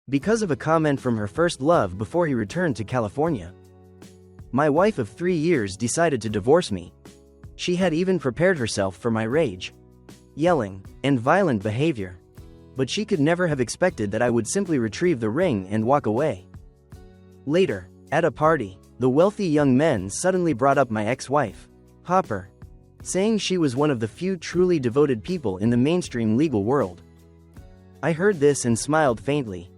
because of a comment from her first love before he returned to California. My wife of 3 years decided to divorce me. She had even prepared herself for my rage, yelling, and violent behavior. But she could never have expected that I would simply retrieve the ring and walk away. Later, at a party, the wealthy young men suddenly brought up my ex-wife, Hopper, saying she was one of the few truly devoted people in the mainstream legal world. I heard this and smiled faintly,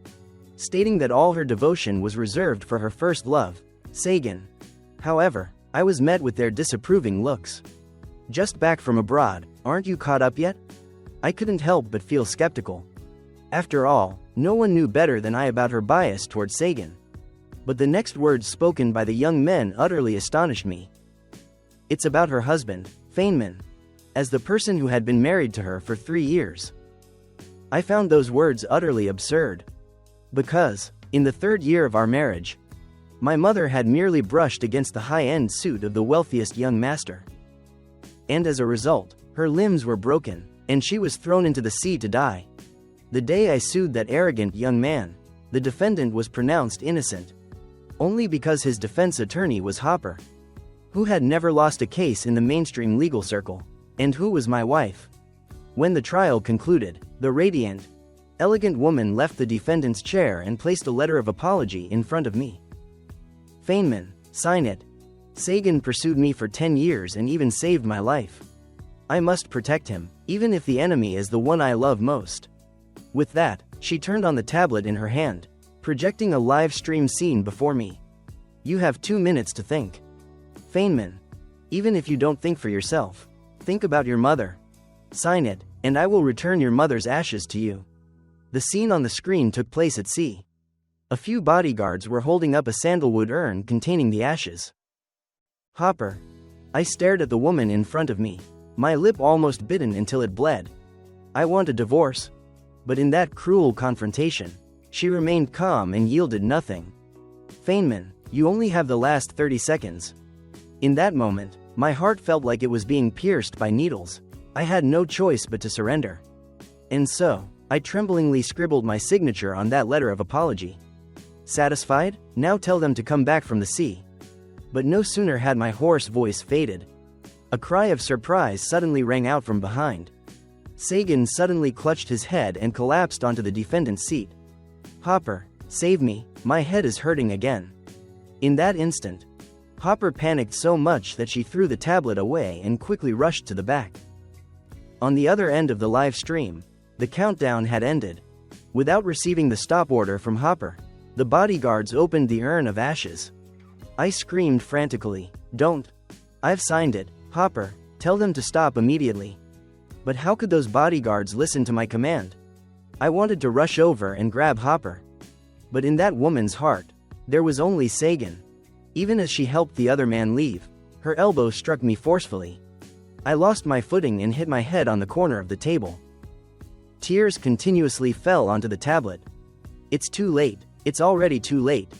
stating that all her devotion was reserved for her first love, Sagan. However, I was met with their disapproving looks. Just back from abroad, aren't you caught up yet? I couldn't help but feel skeptical. After all, no one knew better than I about her bias towards Sagan. But the next words spoken by the young men utterly astonished me. It's about her husband, Feynman, as the person who had been married to her for 3 years. I found those words utterly absurd. Because, in the 3rd year of our marriage, my mother had merely brushed against the high-end suit of the wealthiest young master. And as a result, her limbs were broken, and she was thrown into the sea to die. The day I sued that arrogant young man, the defendant was pronounced innocent, only because his defense attorney was Hopper, who had never lost a case in the mainstream legal circle, and who was my wife. When the trial concluded, the radiant, elegant woman left the defendant's chair and placed a letter of apology in front of me. Feynman, sign it. Sagan pursued me for 10 years and even saved my life. I must protect him, even if the enemy is the one I love most. With that, she turned on the tablet in her hand, projecting a live stream scene before me. You have 2 minutes to think. Feynman, even if you don't think for yourself, think about your mother. Sign it, and I will return your mother's ashes to you. The scene on the screen took place at sea. A few bodyguards were holding up a sandalwood urn containing the ashes. Hopper. I stared at the woman in front of me, my lip almost bitten until it bled. I want a divorce. But in that cruel confrontation, she remained calm and yielded nothing. Feynman, you only have the last 30 seconds. In that moment, my heart felt like it was being pierced by needles. I had no choice but to surrender. And so, I tremblingly scribbled my signature on that letter of apology. Satisfied? Now tell them to come back from the sea. But no sooner had my hoarse voice faded, a cry of surprise suddenly rang out from behind. Sagan suddenly clutched his head and collapsed onto the defendant's seat. Hopper, save me, my head is hurting again. In that instant, Hopper panicked so much that she threw the tablet away and quickly rushed to the back. On the other end of the live stream, the countdown had ended. Without receiving the stop order from Hopper, the bodyguards opened the urn of ashes. I screamed frantically, "Don't! I've signed it, Hopper, tell them to stop immediately." But how could those bodyguards listen to my command? I wanted to rush over and grab Hopper. But in that woman's heart, there was only Sagan. Even as she helped the other man leave, her elbow struck me forcefully. I lost my footing and hit my head on the corner of the table. Tears continuously fell onto the tablet. It's too late, it's already too late.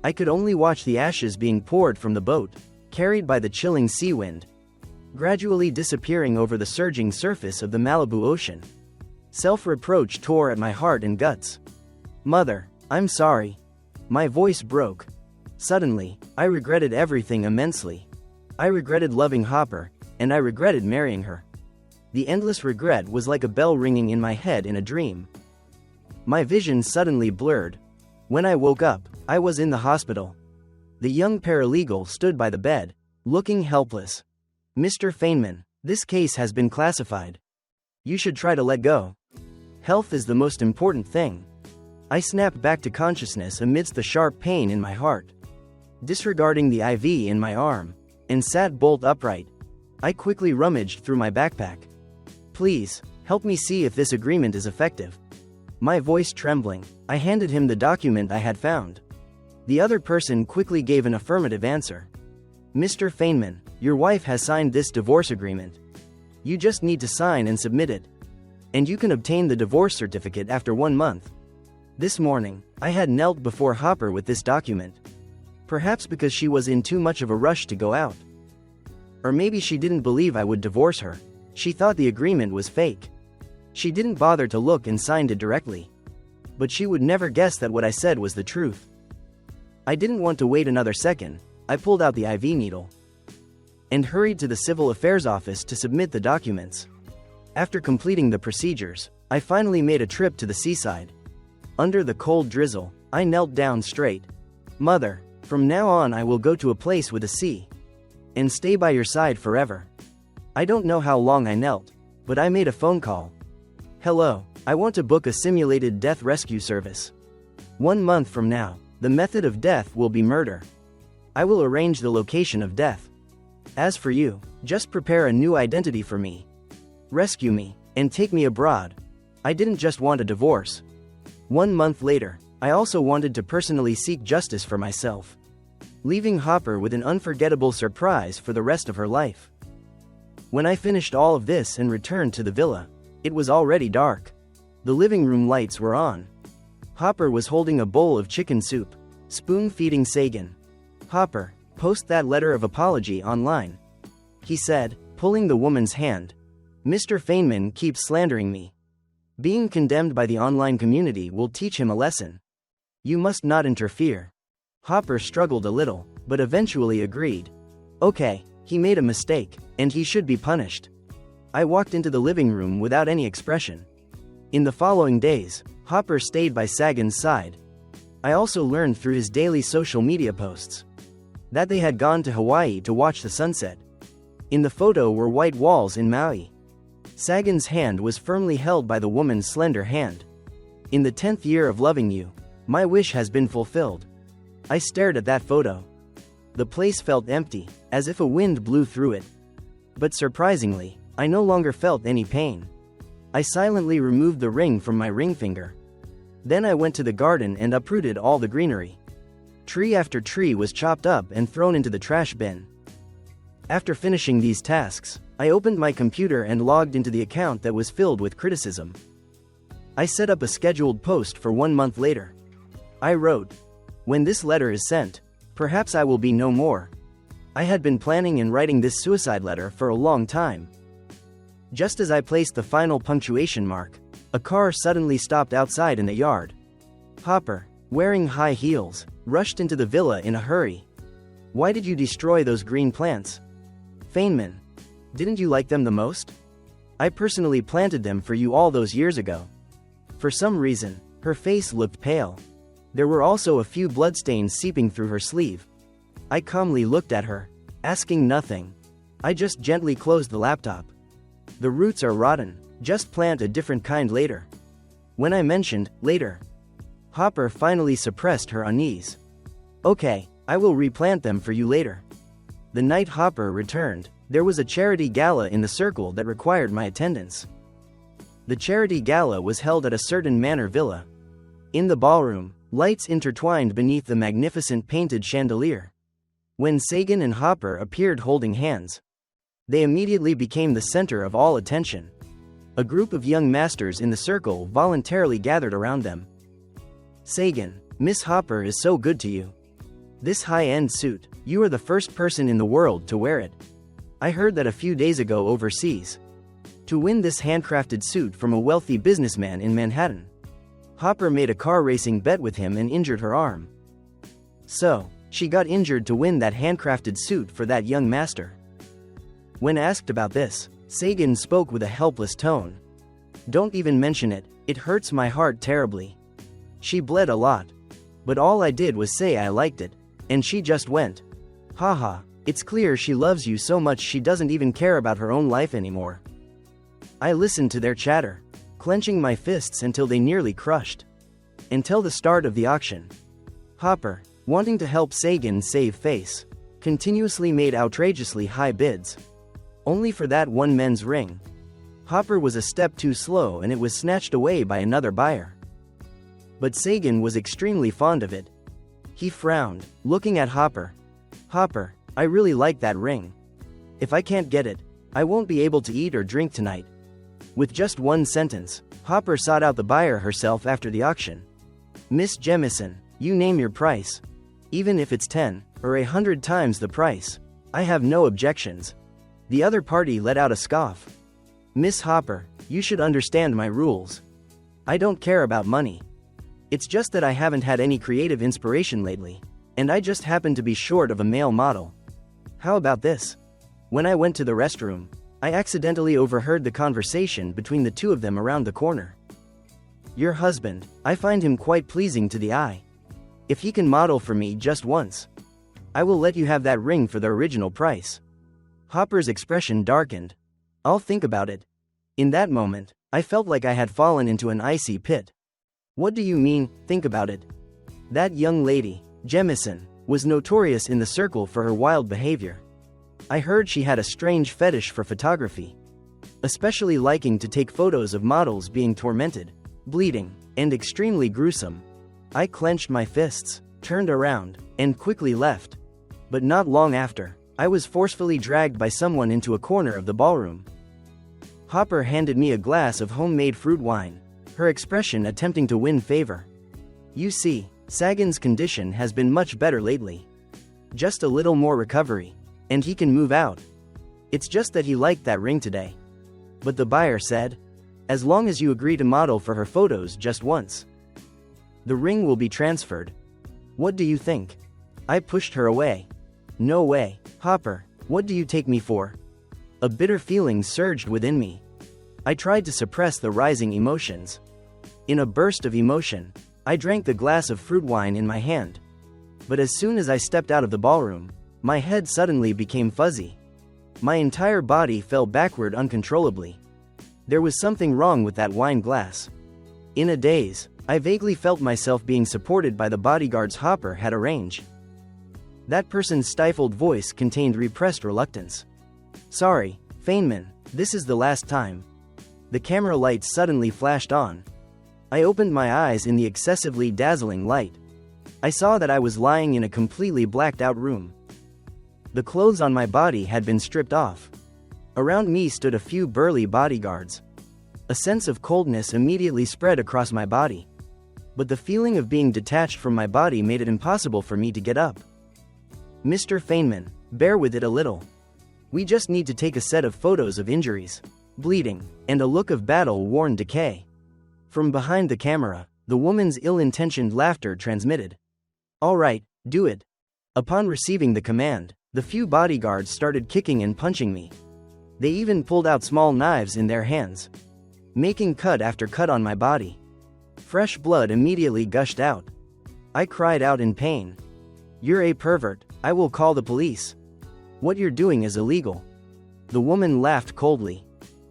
I could only watch the ashes being poured from the boat, carried by the chilling sea wind, gradually disappearing over the surging surface of the Malibu Ocean. Self-reproach tore at my heart and guts. Mother, I'm sorry. My voice broke. Suddenly, I regretted everything immensely. I regretted loving Hopper, and I regretted marrying her. The endless regret was like a bell ringing in my head in a dream. My vision suddenly blurred. When I woke up, I was in the hospital. The young paralegal stood by the bed, looking helpless. Mr. Feynman, this case has been classified. You should try to let go. Health is the most important thing. I snapped back to consciousness amidst the sharp pain in my heart. Disregarding the IV in my arm, and sat bolt upright. I quickly rummaged through my backpack. Please, help me see if this agreement is effective. My voice trembling, I handed him the document I had found. The other person quickly gave an affirmative answer. Mr. Feynman, your wife has signed this divorce agreement. You just need to sign and submit it. And you can obtain the divorce certificate after 1 month. This morning, I had knelt before Hopper with this document. Perhaps because she was in too much of a rush to go out. Or maybe she didn't believe I would divorce her. She thought the agreement was fake. She didn't bother to look and signed it directly. but she would never guess that what I said was the truth. I didn't want to wait another second. I pulled out the IV needle and hurried to the civil affairs office to submit the documents. After completing the procedures, I finally made a trip to the seaside. Under the cold drizzle, I knelt down straight. Mother, from now on I will go to a place with a sea and stay by your side forever. I don't know how long I knelt, but I made a phone call. Hello, I want to book a simulated death rescue service. 1 month from now, the method of death will be murder. I will arrange the location of death. As for you, just prepare a new identity for me. Rescue me, and take me abroad. I didn't just want a divorce. 1 month later, I also wanted to personally seek justice for myself, leaving Hopper with an unforgettable surprise for the rest of her life. When I finished all of this and returned to the villa, it was already dark. The living room lights were on. Hopper was holding a bowl of chicken soup, spoon-feeding Sagan. Hopper, post that letter of apology online, he said, pulling the woman's hand. Mr. Feynman keeps slandering me. Being condemned by the online community will teach him a lesson. You must not interfere. Hopper struggled a little, but eventually agreed. Okay, he made a mistake, and he should be punished. I walked into the living room without any expression. In the following days, Hopper stayed by Sagan's side. I also learned through his daily social media posts that they had gone to Hawaii to watch the sunset. In the photo were white walls in Maui. Sagan's hand was firmly held by the woman's slender hand. In the 10th year of loving you, my wish has been fulfilled. I stared at that photo. The place felt empty, as if a wind blew through it. But surprisingly, I no longer felt any pain. I silently removed the ring from my ring finger. Then I went to the garden and uprooted all the greenery. Tree after tree was chopped up and thrown into the trash bin. After finishing these tasks, I opened my computer and logged into the account that was filled with criticism. I set up a scheduled post for 1 month later. I wrote, "When this letter is sent, perhaps I will be no more." I had been planning and writing this suicide letter for a long time. Just as I placed the final punctuation mark, a car suddenly stopped outside in the yard. Hopper, wearing high heels, rushed into the villa in a hurry. "Why did you destroy those green plants? Feynman, didn't you like them the most? I personally planted them for you all those years ago." For some reason, her face looked pale. There were also a few bloodstains seeping through her sleeve. I calmly looked at her, asking nothing. I just gently closed the laptop. "The roots are rotten, just plant a different kind later." When I mentioned later, Hopper finally suppressed her unease. "Okay, I will replant them for you later." The night Hopper returned, there was a charity gala in the circle that required my attendance. The charity gala was held at a certain manor villa. In the ballroom, lights intertwined beneath the magnificent painted chandelier. When Sagan and Hopper appeared holding hands, they immediately became the center of all attention. A group of young masters in the circle voluntarily gathered around them. "Sagan, Miss Hopper is so good to you. This high-end suit, you are the first person in the world to wear it. I heard that a few days ago overseas, to win this handcrafted suit from a wealthy businessman in Manhattan. Hopper made a car racing bet with him and injured her arm. So, she got injured to win that handcrafted suit for that young master." When asked about this, Sagan spoke with a helpless tone. "Don't even mention it, it hurts my heart terribly. She bled a lot. But all I did was say I liked it, and she just went. Haha, it's clear she loves you so much she doesn't even care about her own life anymore." I listened to their chatter, clenching my fists until they nearly crushed. Until the start of the auction. Hopper, wanting to help Sagan save face, continuously made outrageously high bids. Only for that one men's ring. Hopper was a step too slow and it was snatched away by another buyer. But Sagan was extremely fond of it. He frowned, looking at Hopper. "Hopper, I really like that ring. If I can't get it, I won't be able to eat or drink tonight." With just one sentence, Hopper sought out the buyer herself after the auction. "Miss Jemison, you name your price. Even if it's 10 or 100 times the price, I have no objections." The other party let out a scoff. "Miss Hopper, you should understand my rules. I don't care about money. It's just that I haven't had any creative inspiration lately, and I just happen to be short of a male model. How about this? When I went to the restroom, I accidentally overheard the conversation between the two of them around the corner. Your husband, I find him quite pleasing to the eye. If he can model for me just once, I will let you have that ring for the original price. Hopper's expression darkened. I'll think about it. In that moment, I felt like I had fallen into an icy pit. What do you mean, think about it? That young lady, Jemison, was notorious in the circle for her wild behavior. I heard she had a strange fetish for photography, especially liking to take photos of models being tormented, bleeding, and extremely gruesome. I clenched my fists, turned around, and quickly left. But not long after, I was forcefully dragged by someone into a corner of the ballroom. Hopper handed me a glass of homemade fruit wine, her expression attempting to win favor. You see, Sagan's condition has been much better lately. Just a little more recovery, and he can move out. It's just that he liked that ring today. But the buyer said, as long as you agree to model for her photos just once, the ring will be transferred. What do you think? I pushed her away. No way, Hopper, what do you take me for? A bitter feeling surged within me. I tried to suppress the rising emotions. In a burst of emotion, I drank the glass of fruit wine in my hand. But as soon as I stepped out of the ballroom, my head suddenly became fuzzy. My entire body fell backward uncontrollably. There was something wrong with that wine glass. In a daze, I vaguely felt myself being supported by the bodyguards Hopper had arranged. That person's stifled voice contained repressed reluctance. Sorry, Feynman, this is the last time. The camera lights suddenly flashed on. I opened my eyes in the excessively dazzling light. I saw that I was lying in a completely blacked out room. The clothes on my body had been stripped off. Around me stood a few burly bodyguards. A sense of coldness immediately spread across my body. But the feeling of being detached from my body made it impossible for me to get up. Mr. Feynman, bear with it a little. We just need to take a set of photos of injuries, bleeding, and a look of battle-worn decay. From behind the camera, the woman's ill-intentioned laughter transmitted. All right, do it. Upon receiving the command, the few bodyguards started kicking and punching me. They even pulled out small knives in their hands, making cut after cut on my body. Fresh blood immediately gushed out. I cried out in pain. You're a pervert, I will call the police. What you're doing is illegal. The woman laughed coldly.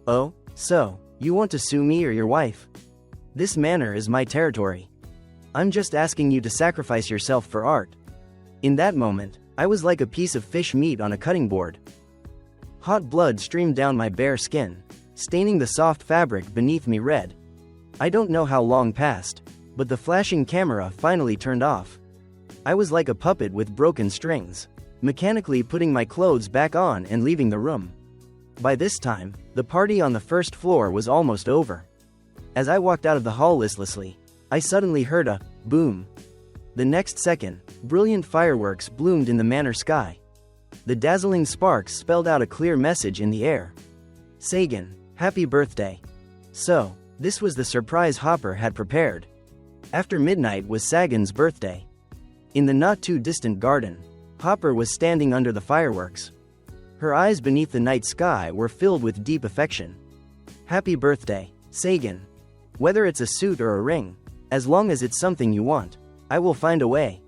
Oh, so, you want to sue me or your wife? This manor is my territory. I'm just asking you to sacrifice yourself for art. In that moment, I was like a piece of fish meat on a cutting board. Hot blood streamed down my bare skin, staining the soft fabric beneath me red. I don't know how long passed, but the flashing camera finally turned off. I was like a puppet with broken strings, mechanically putting my clothes back on and leaving the room. By this time, the party on the first floor was almost over. As I walked out of the hall listlessly, I suddenly heard a boom. The next second, brilliant fireworks bloomed in the manor sky. The dazzling sparks spelled out a clear message in the air. Sagan, happy birthday. So, this was the surprise Hopper had prepared. After midnight was Sagan's birthday. In the not-too-distant garden, Hopper was standing under the fireworks. Her eyes beneath the night sky were filled with deep affection. Happy birthday, Sagan. Whether it's a suit or a ring, as long as it's something you want, I will find a way.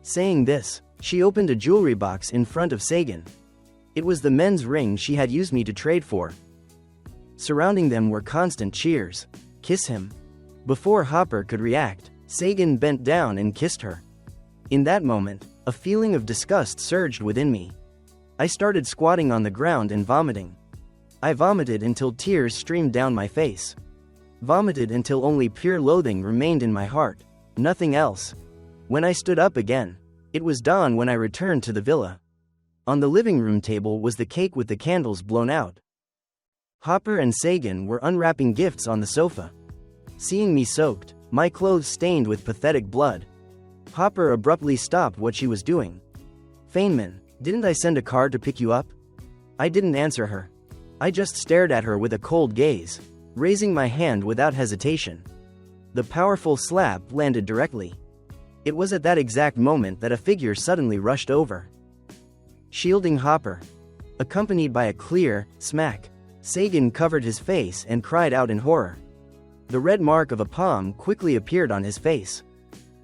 Saying this, she opened a jewelry box in front of Sagan. It was the men's ring she had used me to trade for. Surrounding them were constant cheers. Kiss him. Before Hopper could react, Sagan bent down and kissed her. In that moment, a feeling of disgust surged within me. I started squatting on the ground and vomiting. I vomited until tears streamed down my face. Vomited until only pure loathing remained in my heart. Nothing else. When I stood up again, it was dawn when I returned to the villa. On the living room table was the cake with the candles blown out. Hopper and Sagan were unwrapping gifts on the sofa. Seeing me soaked, my clothes stained with pathetic blood, Hopper abruptly stopped what she was doing. Feynman, didn't I send a car to pick you up? I didn't answer her. I just stared at her with a cold gaze, raising my hand without hesitation. The powerful slap landed directly. It was at that exact moment that a figure suddenly rushed over, shielding Hopper. Accompanied by a clear smack, Sagan covered his face and cried out in horror. The red mark of a palm quickly appeared on his face.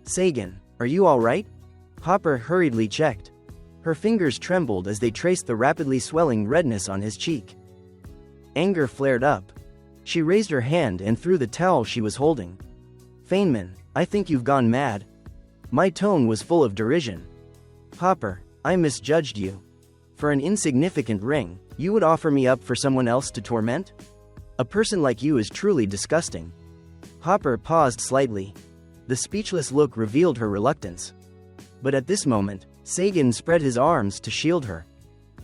"Sagan, are you all right?" Hopper hurriedly checked. Her fingers trembled as they traced the rapidly swelling redness on his cheek. Anger flared up. She raised her hand and threw the towel she was holding. "Feynman, I think you've gone mad." My tone was full of derision. "Hopper, I misjudged you. For an insignificant ring, you would offer me up for someone else to torment? A person like you is truly disgusting." Hopper paused slightly. The speechless look revealed her reluctance. But at this moment, Sagan spread his arms to shield her.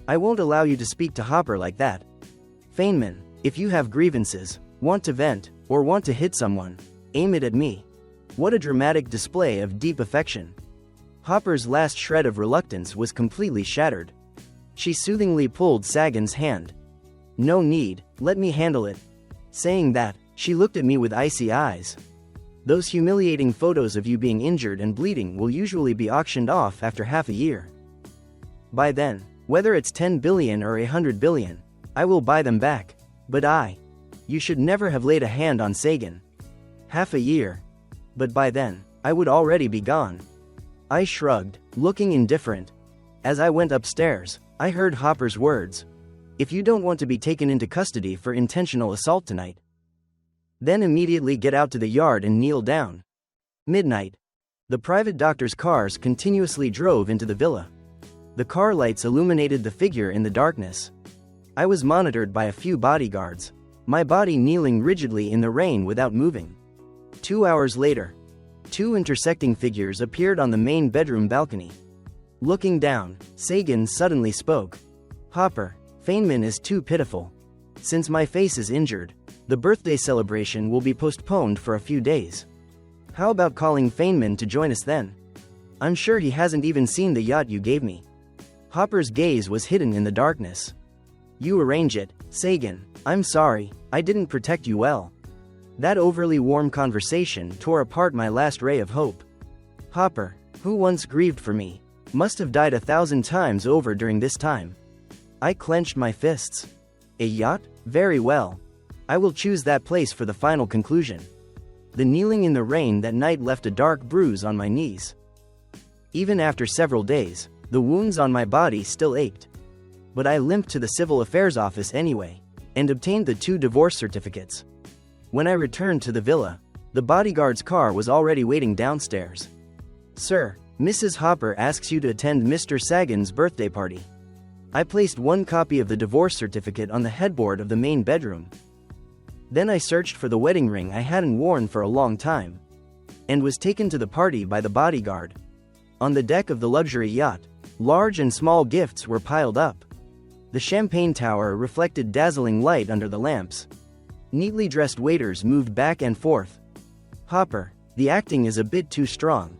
"I won't allow you to speak to Hopper like that. Feynman, if you have grievances, want to vent, or want to hit someone, aim it at me." What a dramatic display of deep affection. Hopper's last shred of reluctance was completely shattered. She soothingly pulled Sagan's hand. "No need, let me handle it." Saying that, she looked at me with icy eyes. "Those humiliating photos of you being injured and bleeding will usually be auctioned off after half a year. By then, whether it's 10 billion or 100 billion, I will buy them back. But you should never have laid a hand on Sagan. Half a year. But by then, I would already be gone." I shrugged, looking indifferent. As I went upstairs, I heard Hopper's words. "If you don't want to be taken into custody for intentional assault tonight, then immediately get out to the yard and kneel down." Midnight. The private doctor's cars continuously drove into the villa. The car lights illuminated the figure in the darkness. I was monitored by a few bodyguards, my body kneeling rigidly in the rain without moving. 2 hours later, two intersecting figures appeared on the main bedroom balcony. Looking down, Sagan suddenly spoke. "Hopper, Feynman is too pitiful. Since my face is injured, the birthday celebration will be postponed for a few days. How about calling Feynman to join us then? I'm sure he hasn't even seen the yacht you gave me." Hopper's gaze was hidden in the darkness. "You arrange it, Sagan. I'm sorry, I didn't protect you well." That overly warm conversation tore apart my last ray of hope. Hopper, who once grieved for me, must have died 1,000 times over during this time. I clenched my fists. "A yacht? Very well. I will choose that place for the final conclusion." The kneeling in the rain that night left a dark bruise on my knees. Even after several days, the wounds on my body still ached. But I limped to the civil affairs office anyway, and obtained the 2 divorce certificates. When I returned to the villa, the bodyguard's car was already waiting downstairs. "Sir, Mrs. Hopper asks you to attend Mr. Sagan's birthday party." I placed 1 copy of the divorce certificate on the headboard of the main bedroom. Then I searched for the wedding ring I hadn't worn for a long time, and was taken to the party by the bodyguard. On the deck of the luxury yacht, large and small gifts were piled up. The champagne tower reflected dazzling light under the lamps. Neatly dressed waiters moved back and forth. "Hopper, the acting is a bit too strong."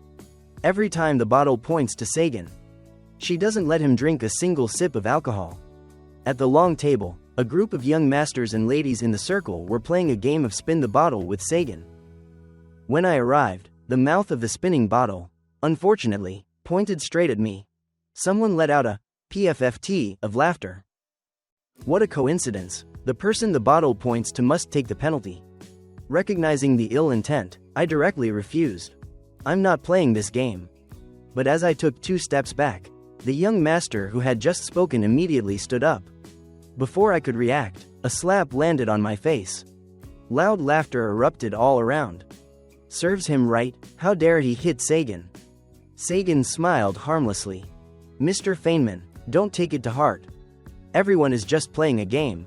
Every time the bottle points to Sagan, she doesn't let him drink a single sip of alcohol. At the long table, a group of young masters and ladies in the circle were playing a game of spin the bottle with Sagan. When I arrived, the mouth of the spinning bottle, unfortunately, pointed straight at me. Someone let out a PFFT of laughter. What a coincidence, the person the bottle points to must take the penalty. Recognizing the ill intent, I directly refused. "I'm not playing this game." But as I took 2 steps back, the young master who had just spoken immediately stood up. Before I could react, a slap landed on my face. Loud laughter erupted all around. "Serves him right, how dare he hit Sagan." Sagan smiled harmlessly. "Mr. Feynman, don't take it to heart. Everyone is just playing a game."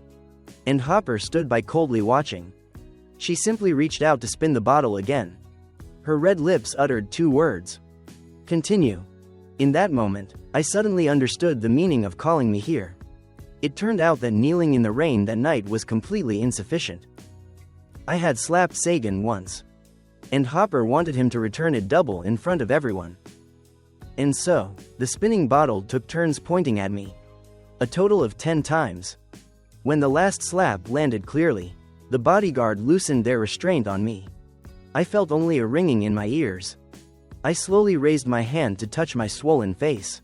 And Hopper stood by coldly watching. She simply reached out to spin the bottle again. Her red lips uttered 2 words. "Continue." In that moment, I suddenly understood the meaning of calling me here. It turned out that kneeling in the rain that night was completely insufficient. I had slapped Sagan once, and Hopper wanted him to return it double in front of everyone. And so, the spinning bottle took turns pointing at me. A total of 10 times. When the last slap landed clearly, the bodyguard loosened their restraint on me. I felt only a ringing in my ears. I slowly raised my hand to touch my swollen face.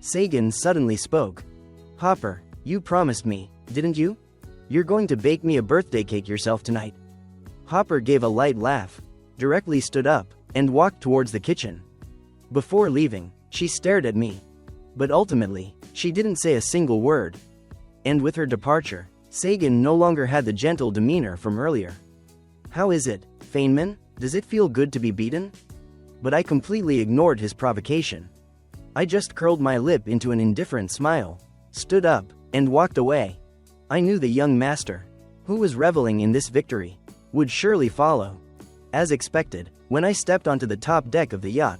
Sagan suddenly spoke. "Hopper, you promised me, didn't you? You're going to bake me a birthday cake yourself tonight." Hopper gave a light laugh, directly stood up, and walked towards the kitchen. Before leaving, she stared at me. But ultimately, she didn't say a single word. And with her departure, Sagan no longer had the gentle demeanor from earlier. "How is it, Feynman? Does it feel good to be beaten?" But I completely ignored his provocation. I just curled my lip into an indifferent smile, stood up, and walked away. I knew the young master, who was reveling in this victory, would surely follow. As expected, when I stepped onto the top deck of the yacht,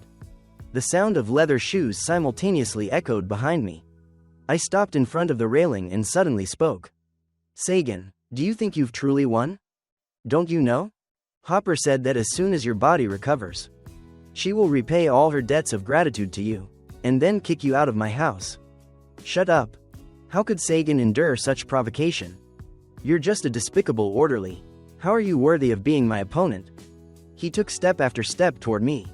the sound of leather shoes simultaneously echoed behind me. I stopped in front of the railing and suddenly spoke. "Sagan, do you think you've truly won? Don't you know? Hopper said that as soon as your body recovers, she will repay all her debts of gratitude to you, and then kick you out of my house." "Shut up." How could Sagan endure such provocation? "You're just a despicable orderly. How are you worthy of being my opponent?" He took step after step toward me.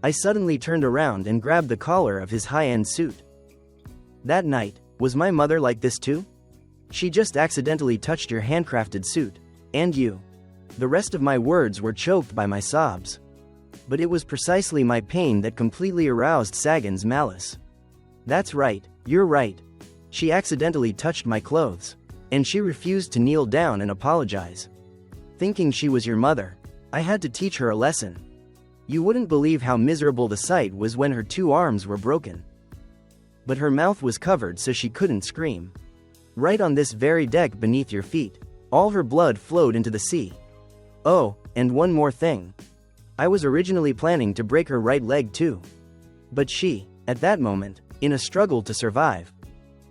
I suddenly turned around and grabbed the collar of his high-end suit. That night, was my mother like this too? "She just accidentally touched your handcrafted suit, and you." The rest of my words were choked by my sobs. But it was precisely my pain that completely aroused Sagan's malice. "That's right, you're right. She accidentally touched my clothes, and she refused to kneel down and apologize. Thinking she was your mother, I had to teach her a lesson. You wouldn't believe how miserable the sight was when her 2 arms were broken. But her mouth was covered so she couldn't scream. Right on this very deck beneath your feet, all her blood flowed into the sea. Oh, and one more thing. I was originally planning to break her right leg too. But she, at that moment, in a struggle to survive,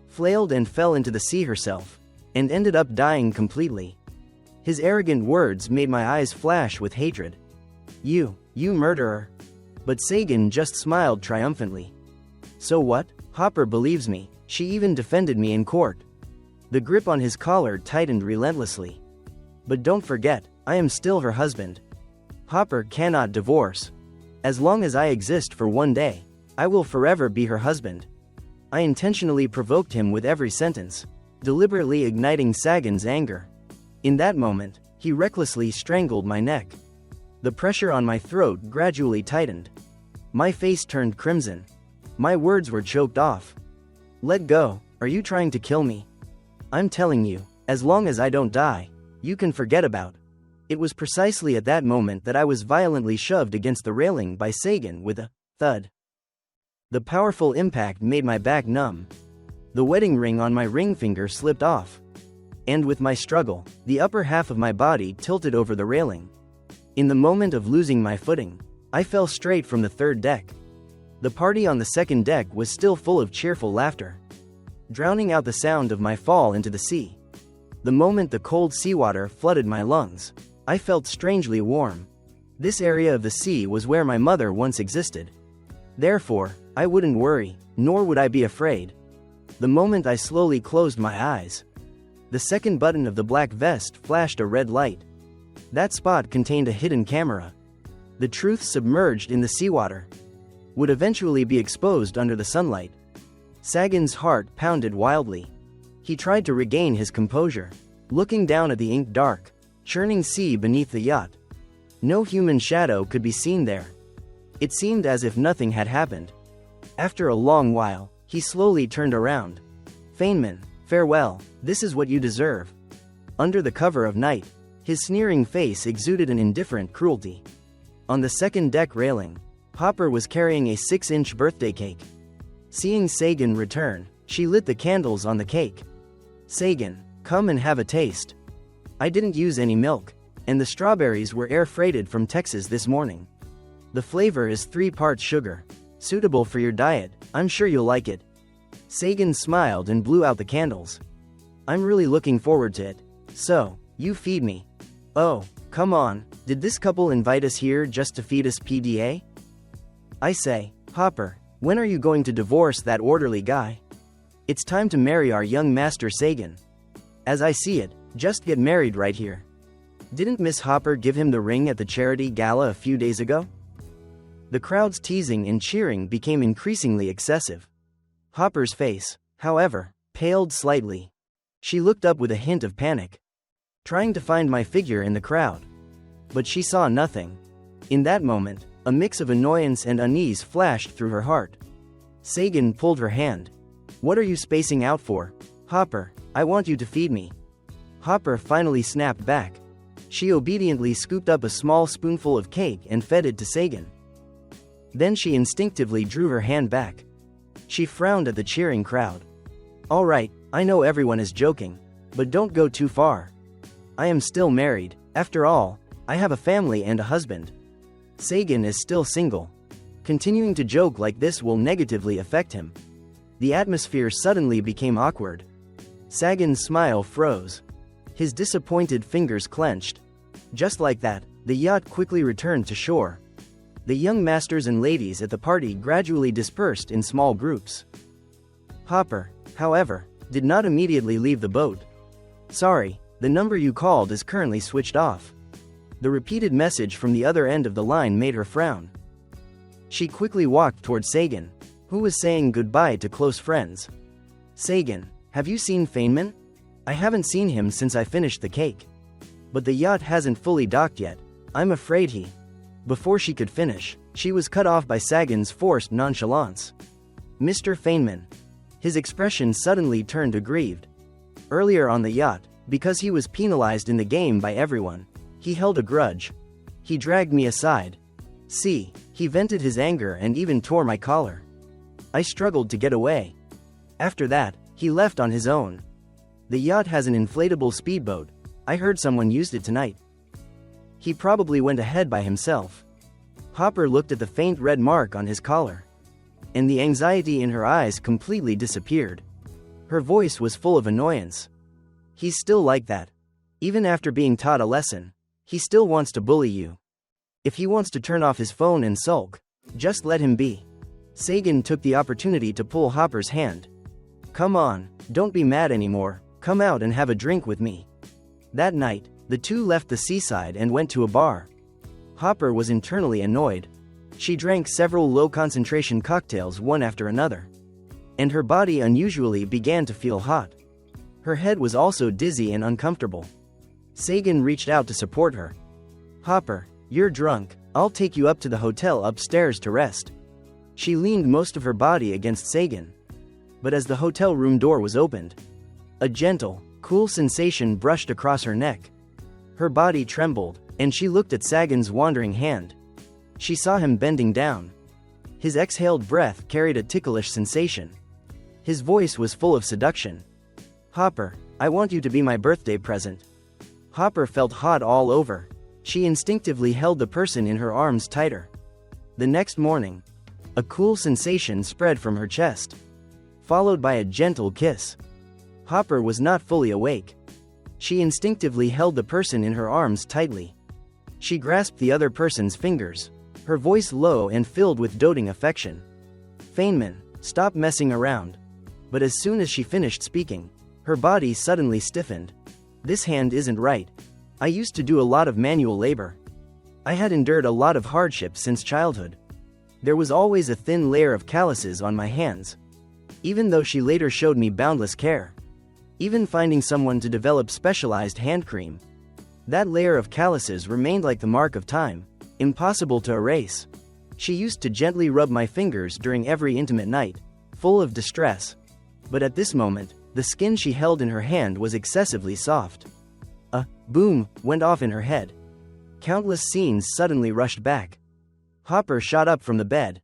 flailed and fell into the sea herself, and ended up dying completely." His arrogant words made my eyes flash with hatred. You murderer." But Sagan just smiled triumphantly. "So what? Hopper believes me, she even defended me in court." The grip on his collar tightened relentlessly. "But don't forget, I am still her husband. Hopper cannot divorce. As long as I exist for one day, I will forever be her husband." I intentionally provoked him with every sentence, deliberately igniting Sagan's anger. In that moment, he recklessly strangled my neck. The pressure on my throat gradually tightened. My face turned crimson. My words were choked off. "Let go, are you trying to kill me? I'm telling you, as long as I don't die, you can forget about." It was precisely at that moment that I was violently shoved against the railing by Sagan with a thud. The powerful impact made my back numb. The wedding ring on my ring finger slipped off. And with my struggle, the upper half of my body tilted over the railing. In the moment of losing my footing, I fell straight from the 3rd deck. The party on the 2nd deck was still full of cheerful laughter, drowning out the sound of my fall into the sea. The moment the cold seawater flooded my lungs, I felt strangely warm. This area of the sea was where my mother once existed. Therefore, I wouldn't worry, nor would I be afraid. The moment I slowly closed my eyes, the 2nd button of the black vest flashed a red light. That spot contained a hidden camera. The truth submerged in the seawater would eventually be exposed under the sunlight. Sagan's heart pounded wildly. He tried to regain his composure, looking down at the ink-dark, churning sea beneath the yacht. No human shadow could be seen there. It seemed as if nothing had happened. After a long while, he slowly turned around. "Feynman, farewell, this is what you deserve." Under the cover of night, his sneering face exuded an indifferent cruelty. On the 2nd deck railing, Hopper was carrying a 6-inch birthday cake. Seeing Sagan return, she lit the candles on the cake. "Sagan, come and have a taste. I didn't use any milk, and the strawberries were air-freighted from Texas this morning. The flavor is 3 parts sugar, suitable for your diet, I'm sure you'll like it." Sagan smiled and blew out the candles. "I'm really looking forward to it. So, you feed me." "Oh, come on, did this couple invite us here just to feed us PDA? I say, Hopper, when are you going to divorce that orderly guy? It's time to marry our young master Sagan. As I see it, just get married right here." Didn't Miss Hopper give him the ring at the charity gala a few days ago? The crowd's teasing and cheering became increasingly excessive. Hopper's face, however, paled slightly. She looked up with a hint of panic, trying to find my figure in the crowd. But she saw nothing. In that moment, a mix of annoyance and unease flashed through her heart. Sagan pulled her hand. "What are you spacing out for? Hopper, I want you to feed me." Hopper finally snapped back. She obediently scooped up a small spoonful of cake and fed it to Sagan. Then she instinctively drew her hand back. She frowned at the cheering crowd. "All right, I know everyone is joking, but don't go too far. I am still married. After all, I have a family and a husband. Sagan is still single. Continuing to joke like this will negatively affect him." The atmosphere suddenly became awkward. Sagan's smile froze. His disappointed fingers clenched. Just like that, the yacht quickly returned to shore. The young masters and ladies at the party gradually dispersed in small groups. Hopper, however, did not immediately leave the boat. "Sorry, the number you called is currently switched off." The repeated message from the other end of the line made her frown. She quickly walked toward Sagan, who was saying goodbye to close friends. "Sagan, have you seen Feynman? I haven't seen him since I finished the cake. But the yacht hasn't fully docked yet. I'm afraid he..." Before she could finish, she was cut off by Sagan's forced nonchalance. "Mr. Feynman." His expression suddenly turned aggrieved. Earlier on the yacht, because he was penalized in the game by everyone, he held a grudge. He dragged me aside. See, he vented his anger and even tore my collar. I struggled to get away. After that, he left on his own. The yacht has an inflatable speedboat. I heard someone used it tonight. He probably went ahead by himself. Hopper looked at the faint red mark on his collar, and the anxiety in her eyes completely disappeared. Her voice was full of annoyance. "He's still like that. Even after being taught a lesson, he still wants to bully you. If he wants to turn off his phone and sulk, just let him be." Sagan took the opportunity to pull Hopper's hand. "Come on, don't be mad anymore. Come out and have a drink with me." That night, the two left the seaside and went to a bar. Hopper was internally annoyed. She drank several low-concentration cocktails one after another, and her body unusually began to feel hot. Her head was also dizzy and uncomfortable. Sagan reached out to support her. "Hopper, you're drunk. I'll take you up to the hotel upstairs to rest." She leaned most of her body against Sagan. But as the hotel room door was opened, a gentle, cool sensation brushed across her neck. Her body trembled, and she looked at Sagan's wandering hand. She saw him bending down. His exhaled breath carried a ticklish sensation. His voice was full of seduction. "Hopper, I want you to be my birthday present." Hopper felt hot all over. She instinctively held the person in her arms tighter. The next morning, a cool sensation spread from her chest, followed by a gentle kiss. Hopper was not fully awake. She instinctively held the person in her arms tightly. She grasped the other person's fingers, her voice low and filled with doting affection. "Feynman, stop messing around." But as soon as she finished speaking, her body suddenly stiffened. "This hand isn't right. I used to do a lot of manual labor. I had endured a lot of hardship since childhood. There was always a thin layer of calluses on my hands." Even though she later showed me boundless care, even finding someone to develop specialized hand cream, that layer of calluses remained like the mark of time, impossible to erase. She used to gently rub my fingers during every intimate night, full of distress. But at this moment, the skin she held in her hand was excessively soft. A boom went off in her head. Countless scenes suddenly rushed back. Hopper shot up from the bed.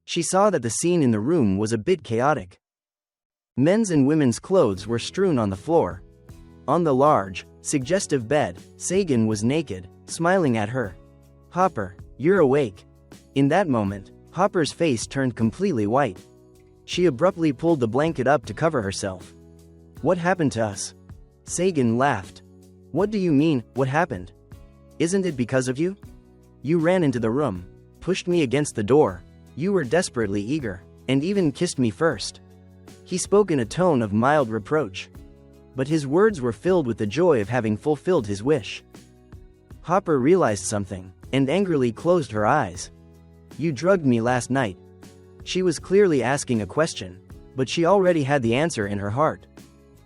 She saw that the scene in the room was a bit chaotic. Men's and women's clothes were strewn on the floor. On the large, suggestive bed, Sagan was naked, smiling at her. "Hopper, you're awake." In that moment, Hopper's face turned completely white. She abruptly pulled the blanket up to cover herself. "What happened to us?" Sagan laughed. "What do you mean, what happened? Isn't it because of you? You ran into the room, pushed me against the door. You were desperately eager, and even kissed me first." He spoke in a tone of mild reproach, but his words were filled with the joy of having fulfilled his wish. Hopper realized something, and angrily closed her eyes. You drugged me last night. She was clearly asking a question, but she already had the answer in her heart.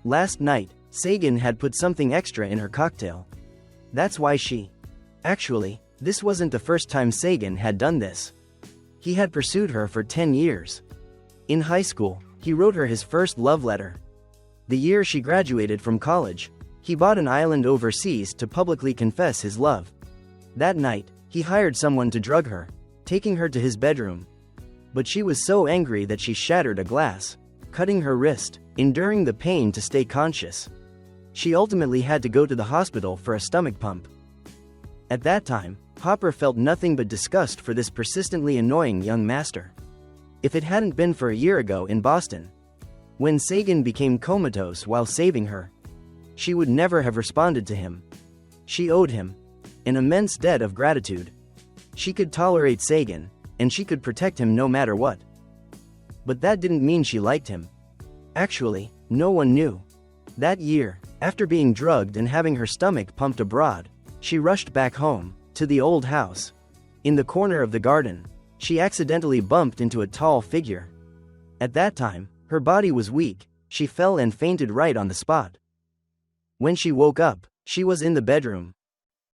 Last night, Sagan had put something extra in her cocktail. That's why she... Actually, this wasn't the first time Sagan had done this. He had pursued her for 10 years. In high school, he wrote her his first love letter. The year she graduated from college, he bought an island overseas to publicly confess his love. That night, he hired someone to drug her, taking her to his bedroom. But she was so angry that she shattered a glass, cutting her wrist, enduring the pain to stay conscious. She ultimately had to go to the hospital for a stomach pump. At that time, Hopper felt nothing but disgust for this persistently annoying young master. If it hadn't been for a year ago in Boston, when Sagan became comatose while saving her, she would never have responded to him. She owed him an immense debt of gratitude. She could tolerate Sagan, and she could protect him no matter what. But that didn't mean she liked him. Actually, no one knew. That year, after being drugged and having her stomach pumped abroad, she rushed back home, to the old house. In the corner of the garden, she accidentally bumped into a tall figure. At that time, her body was weak, she fell and fainted right on the spot. When she woke up, she was in the bedroom.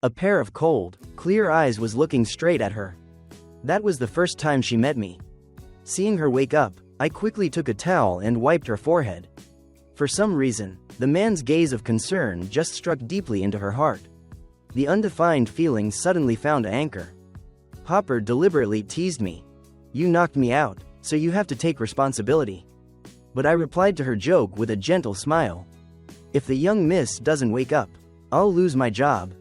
A pair of cold, clear eyes was looking straight at her. That was the first time she met me. Seeing her wake up, I quickly took a towel and wiped her forehead. For some reason, the man's gaze of concern just struck deeply into her heart. The undefined feeling suddenly found an anchor. Hopper deliberately teased me. You knocked me out, so you have to take responsibility. But I replied to her joke with a gentle smile. If the young miss doesn't wake up, I'll lose my job.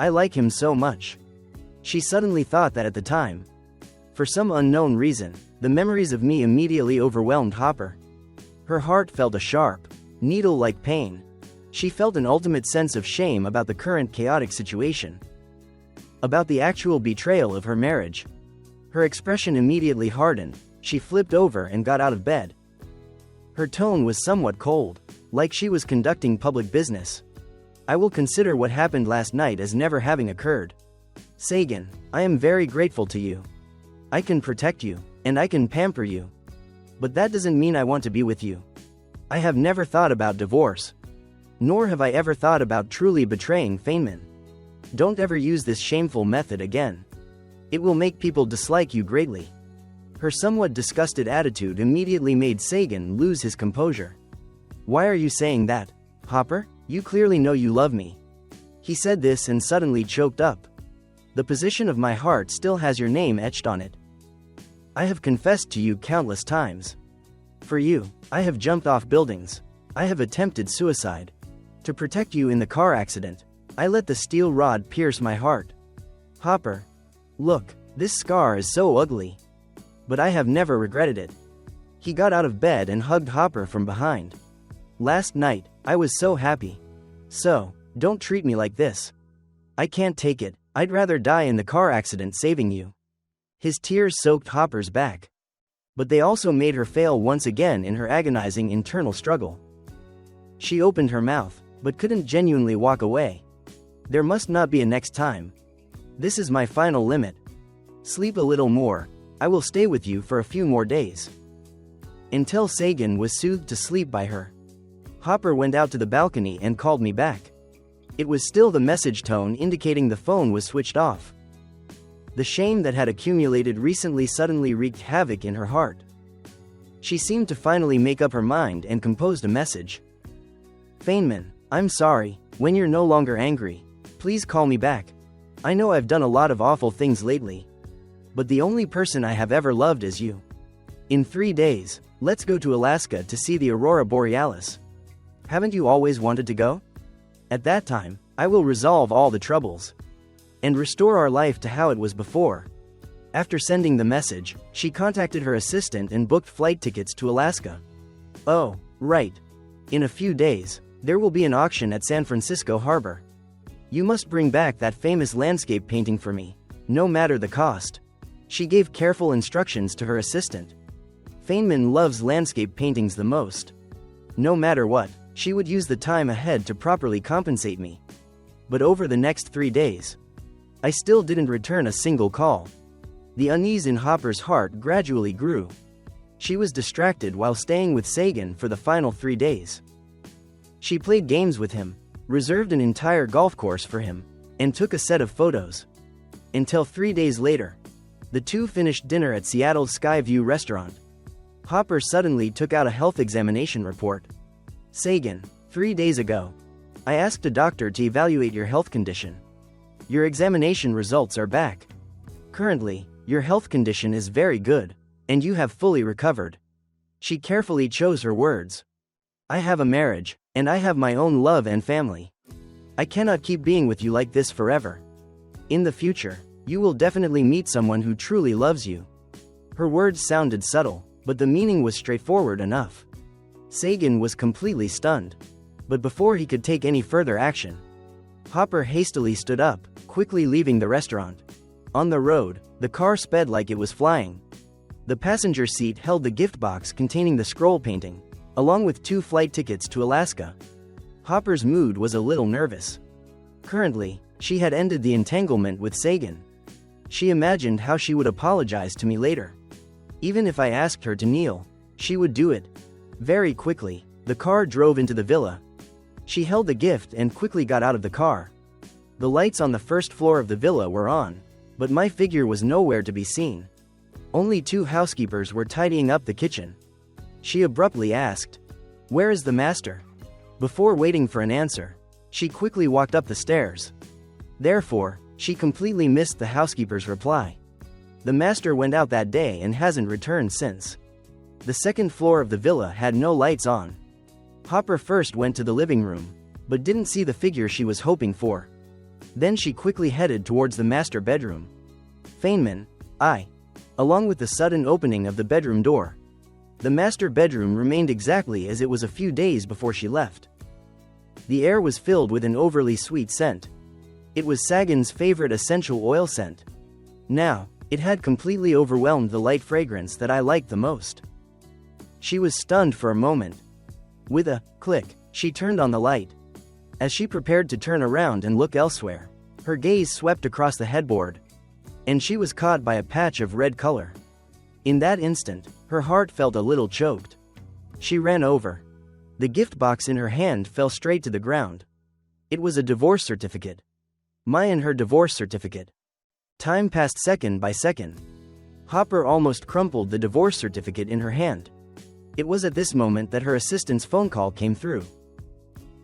I like him so much. She suddenly thought that at the time. For some unknown reason, the memories of me immediately overwhelmed Hopper. Her heart felt a sharp, needle-like pain. She felt an ultimate sense of shame about the current chaotic situation. About the actual betrayal of her marriage. Her expression immediately hardened, she flipped over and got out of bed. Her tone was somewhat cold, like she was conducting public business. I will consider what happened last night as never having occurred. Sagan, I am very grateful to you. I can protect you, and I can pamper you. But that doesn't mean I want to be with you. I have never thought about divorce. Nor have I ever thought about truly betraying Feynman. Don't ever use this shameful method again. It will make people dislike you greatly. Her somewhat disgusted attitude immediately made Sagan lose his composure. Why are you saying that, Hopper? You clearly know you love me. He said this and suddenly choked up. The position of my heart still has your name etched on it. I have confessed to you countless times. For you, I have jumped off buildings. I have attempted suicide. To protect you in the car accident, I let the steel rod pierce my heart. Hopper. Look, this scar is so ugly. But I have never regretted it. He got out of bed and hugged Hopper from behind. Last night, I was so happy. So, don't treat me like this. I can't take it, I'd rather die in the car accident saving you. His tears soaked Hopper's back. But they also made her fail once again in her agonizing internal struggle. She opened her mouth, but couldn't genuinely walk away. There must not be a next time. This is my final limit. Sleep a little more, I will stay with you for a few more days. Until Sagan was soothed to sleep by her. Hopper went out to the balcony and called me back. It was still the message tone indicating the phone was switched off. The shame that had accumulated recently suddenly wreaked havoc in her heart. She seemed to finally make up her mind and composed a message. Feynman, I'm sorry, when you're no longer angry, please call me back. I know I've done a lot of awful things lately. But the only person I have ever loved is you. In 3 days, let's go to Alaska to see the aurora borealis. Haven't you always wanted to go? At that time, I will resolve all the troubles. And restore our life to how it was before. After sending the message, she contacted her assistant and booked flight tickets to Alaska. Oh, right. In a few days, there will be an auction at San Francisco Harbor. You must bring back that famous landscape painting for me, no matter the cost. She gave careful instructions to her assistant. Feynman loves landscape paintings the most. No matter what, she would use the time ahead to properly compensate me. But over the next 3 days, I still didn't return a single call. The unease in Hopper's heart gradually grew. She was distracted while staying with Sagan for the final 3 days. She played games with him, reserved an entire golf course for him, and took a set of photos. Until 3 days later, the two finished dinner at Seattle's Skyview restaurant. Hopper suddenly took out a health examination report. Sagan, 3 days ago, I asked a doctor to evaluate your health condition. Your examination results are back. Currently, your health condition is very good, and you have fully recovered. She carefully chose her words. I have a marriage, and I have my own love and family. I cannot keep being with you like this forever. In the future, you will definitely meet someone who truly loves you. Her words sounded subtle, but the meaning was straightforward enough. Sagan was completely stunned. But before he could take any further action, Hopper hastily stood up, quickly leaving the restaurant. On the road, the car sped like it was flying. The passenger seat held the gift box containing the scroll painting, along with 2 flight tickets to Alaska. Hopper's mood was a little nervous. Currently, she had ended the entanglement with Sagan. She imagined how she would apologize to me later. Even if I asked her to kneel, she would do it. Very quickly, the car drove into the villa. She held the gift and quickly got out of the car. The lights on the first floor of the villa were on, but my figure was nowhere to be seen. Only 2 housekeepers were tidying up the kitchen. She abruptly asked, "Where is the master?" Before waiting for an answer, she quickly walked up the stairs. Therefore, she completely missed the housekeeper's reply. The master went out that day and hasn't returned since. The second floor of the villa had no lights on. Hopper first went to the living room, but didn't see the figure she was hoping for. Then she quickly headed towards the master bedroom. Feynman, along with the sudden opening of the bedroom door. The master bedroom remained exactly as it was a few days before she left. The air was filled with an overly sweet scent. It was Sagan's favorite essential oil scent. Now, it had completely overwhelmed the light fragrance that I liked the most. She was stunned for a moment. With a click, she turned on the light. As she prepared to turn around and look elsewhere, her gaze swept across the headboard, and she was caught by a patch of red color. In that instant, her heart felt a little choked. She ran over. The gift box in her hand fell straight to the ground. It was a divorce certificate. Mine and her divorce certificate. Time passed second by second. Hopper almost crumpled the divorce certificate in her hand. It was at this moment that her assistant's phone call came through.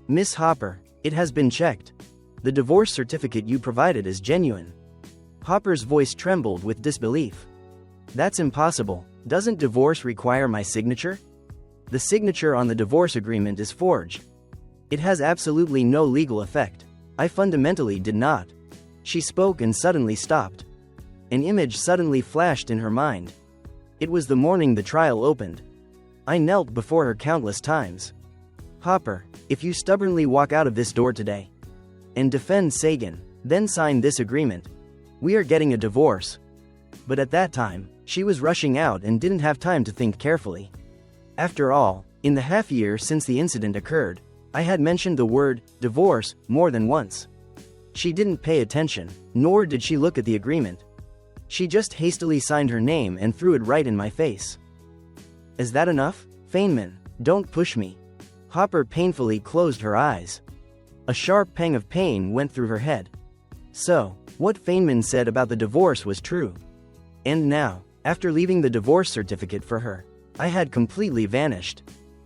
"Miss Hopper, it has been checked. The divorce certificate you provided is genuine." Hopper's voice trembled with disbelief. "That's impossible. Doesn't divorce require my signature? The signature on the divorce agreement is forged. It has absolutely no legal effect. I fundamentally did not." She spoke and suddenly stopped. An image suddenly flashed in her mind. It was the morning the trial opened. I knelt before her countless times. "Hopper, if you stubbornly walk out of this door today and defend Sagan, then sign this agreement, we are getting a divorce." But at that time, she was rushing out and didn't have time to think carefully. After all, in the half year since the incident occurred, I had mentioned the word divorce more than once. She didn't pay attention, nor did she look at the agreement. She just hastily signed her name and threw it right in my face. "Is that enough? Feynman, don't push me." Hopper painfully closed her eyes. A sharp pang of pain went through her head. So, what Feynman said about the divorce was true. And now, after leaving the divorce certificate for her, I had completely vanished.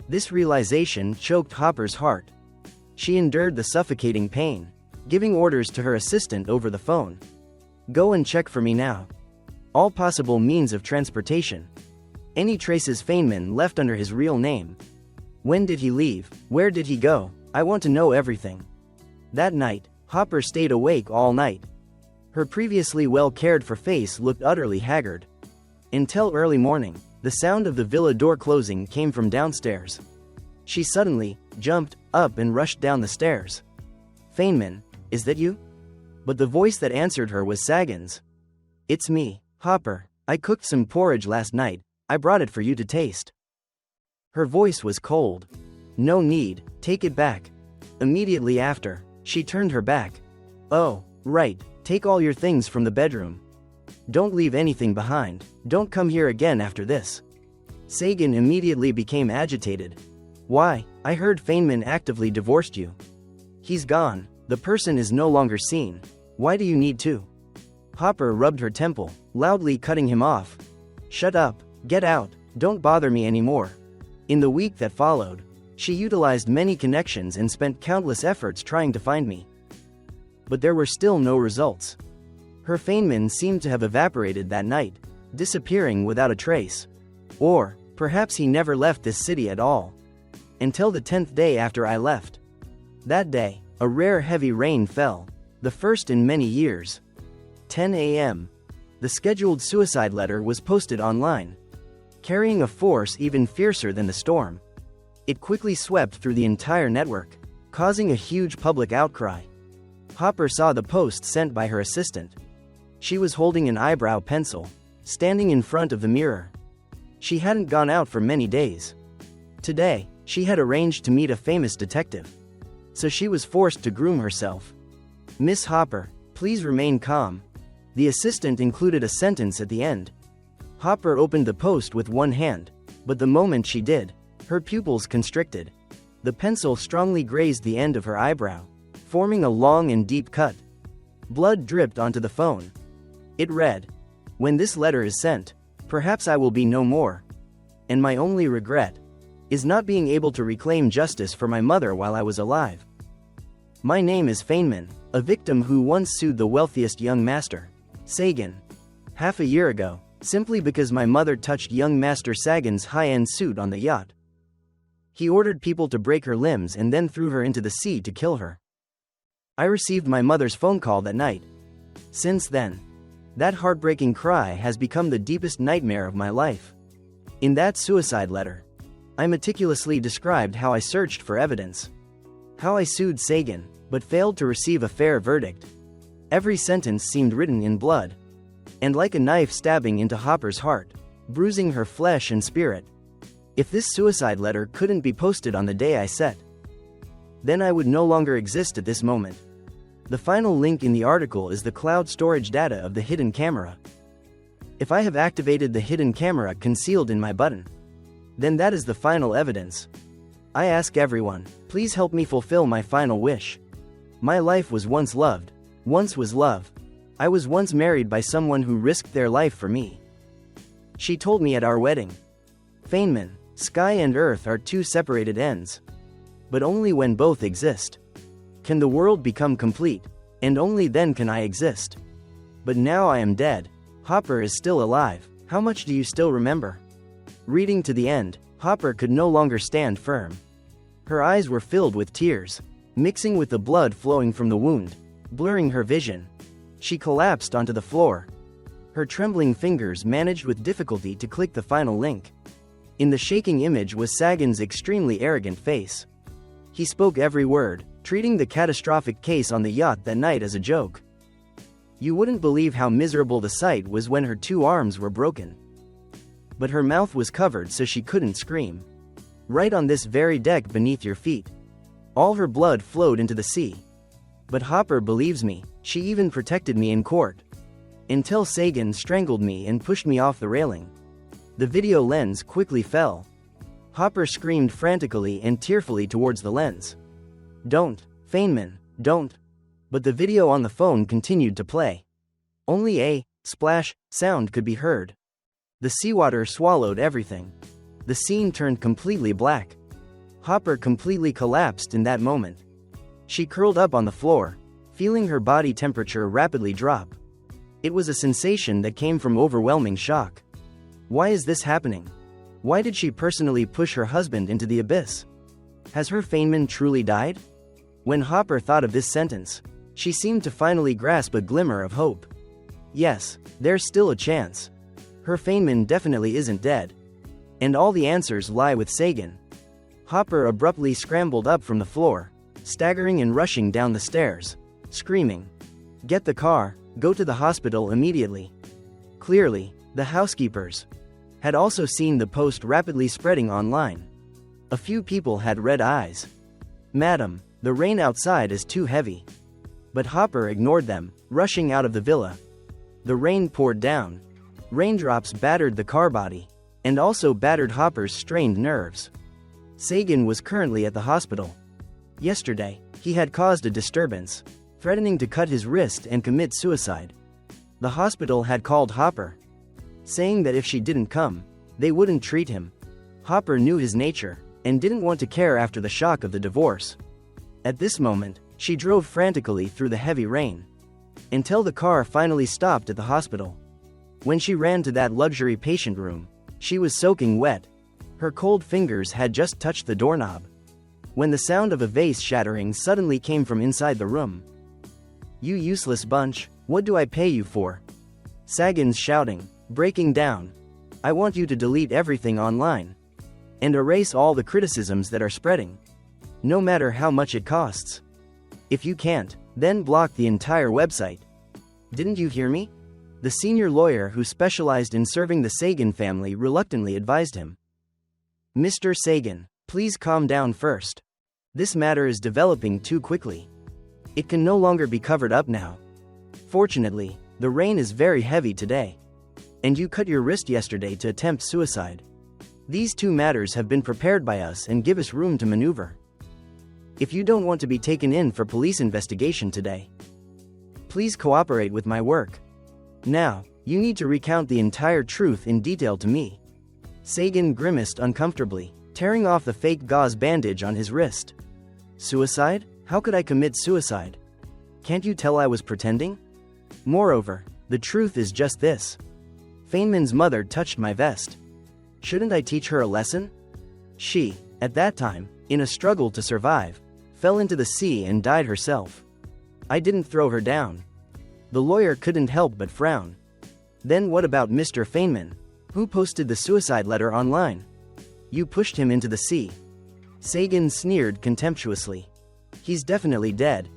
This realization choked Hopper's heart. She endured the suffocating pain, giving orders to her assistant over the phone. "Go and check for me now. All possible means of transportation. Any traces Feynman left under his real name. When did he leave? Where did he go? I want to know everything." That night, Hopper stayed awake all night. Her previously well-cared-for face looked utterly haggard. Until early morning, the sound of the villa door closing came from downstairs. She suddenly jumped up and rushed down the stairs. "Feynman, is that you?" But the voice that answered her was Sagan's. "It's me, Hopper. I cooked some porridge last night. I brought it for you to taste." Her voice was cold. "No need, take it back." Immediately after, she turned her back. "Oh, right, Take all your things from the bedroom. Don't leave anything behind. Don't come here again after this. Sagan immediately became agitated. Why? I heard Feynman actively divorced you. He's gone. The person is no longer seen. Why do you need to? Hopper rubbed her temple, loudly cutting him off. Shut up. Get out. Don't bother me anymore. In the week that followed, she utilized many connections and spent countless efforts trying to find me. But there were still no results. Her Feynman seemed to have evaporated that night, disappearing without a trace. Or, perhaps he never left this city at all. Until the 10th day after I left. That day, a rare heavy rain fell, the first in many years. 10 a.m. The scheduled suicide letter was posted online, carrying a force even fiercer than the storm. It quickly swept through the entire network, causing a huge public outcry. Hopper saw the post sent by her assistant. She was holding an eyebrow pencil, standing in front of the mirror. She hadn't gone out for many days. Today, she had arranged to meet a famous detective. So she was forced to groom herself. Miss Hopper, please remain calm. The assistant included a sentence at the end. Hopper opened the post with one hand, but the moment she did, her pupils constricted. The pencil strongly grazed the end of her eyebrow, forming a long and deep cut. Blood dripped onto the phone. It read, "When this letter is sent, perhaps I will be no more. And my only regret is not being able to reclaim justice for my mother while I was alive. My name is Feynman, a victim who once sued the wealthiest young master, Sagan, half a year ago, simply because my mother touched young Master Sagan's high-end suit on the yacht. He ordered people to break her limbs and then threw her into the sea to kill her. I received my mother's phone call that night. Since then, that heartbreaking cry has become the deepest nightmare of my life. In that suicide letter, I meticulously described how I searched for evidence, how I sued Sagan, but failed to receive a fair verdict. Every sentence seemed written in blood, and like a knife stabbing into Hopper's heart, bruising her flesh and spirit. If this suicide letter couldn't be posted on the day I set, then I would no longer exist at this moment. The final link in the article is the cloud storage data of the hidden camera. If I have activated the hidden camera concealed in my button, then that is the final evidence. I ask everyone, please help me fulfill my final wish. My life was once loved, once was love. I was once married by someone who risked their life for me. She told me at our wedding, Feynman, sky and earth are two separated ends. But only when both exist can the world become complete, and only then can I exist. But now I am dead. Hopper is still alive. How much do you still remember? Reading to the end, Hopper could no longer stand firm. Her eyes were filled with tears, mixing with the blood flowing from the wound, blurring her vision. She collapsed onto the floor. Her trembling fingers managed with difficulty to click the final link. In the shaking image was Sagan's extremely arrogant face. He spoke every word, treating the catastrophic case on the yacht that night as a joke. You wouldn't believe how miserable the sight was when her two arms were broken. But her mouth was covered so she couldn't scream. Right on this very deck beneath your feet. All her blood flowed into the sea. But Hopper believes me, she even protected me in court. Until Sagan strangled me and pushed me off the railing. The video lens quickly fell. Hopper screamed frantically and tearfully towards the lens. Don't, Feynman, don't. But the video on the phone continued to play. Only a splash sound could be heard. The seawater swallowed everything. The scene turned completely black. Hopper completely collapsed in that moment. She curled up on the floor, feeling her body temperature rapidly drop. It was a sensation that came from overwhelming shock. Why is this happening? Why did she personally push her husband into the abyss? Has her Feynman truly died? When Hopper thought of this sentence, she seemed to finally grasp a glimmer of hope. Yes, there's still a chance. Her Feynman definitely isn't dead. And all the answers lie with Sagan. Hopper abruptly scrambled up from the floor, staggering and rushing down the stairs, screaming, "Get the car, go to the hospital immediately." Clearly, the housekeepers had also seen the post rapidly spreading online. A few people had red eyes. "Madam, the rain outside is too heavy. But Hopper ignored them, rushing out of the villa. The rain poured down. Raindrops battered the car body, and also battered Hopper's strained nerves. Sagan was currently at the hospital. Yesterday, he had caused a disturbance, threatening to cut his wrist and commit suicide. The hospital had called Hopper, saying that if she didn't come, they wouldn't treat him. Hopper knew his nature, and didn't want to care after the shock of the divorce. At this moment, she drove frantically through the heavy rain, until the car finally stopped at the hospital. When she ran to that luxury patient room, she was soaking wet. Her cold fingers had just touched the doorknob, when the sound of a vase shattering suddenly came from inside the room. "You useless bunch, what do I pay you for?" Sagan's shouting, breaking down. "I want you to delete everything online, and erase all the criticisms that are spreading, no matter how much it costs. If you can't, then block the entire website." "Didn't you hear me?" The senior lawyer who specialized in serving the Sagan family reluctantly advised him. "Mr. Sagan, please calm down first. This matter is developing too quickly. It can no longer be covered up now. Fortunately, the rain is very heavy today, and you cut your wrist yesterday to attempt suicide. These two matters have been prepared by us and give us room to maneuver. If you don't want to be taken in for police investigation today, please cooperate with my work. Now, you need to recount the entire truth in detail to me." Sagan grimaced uncomfortably, tearing off the fake gauze bandage on his wrist. "Suicide? How could I commit suicide? Can't you tell I was pretending? Moreover, the truth is just this. Feynman's mother touched my vest. Shouldn't I teach her a lesson? She, at that time, in a struggle to survive, fell into the sea and died herself. I didn't throw her down." The lawyer couldn't help but frown. "Then what about Mr. Feynman, who posted the suicide letter online? You pushed him into the sea." Sagan sneered contemptuously. "He's definitely dead.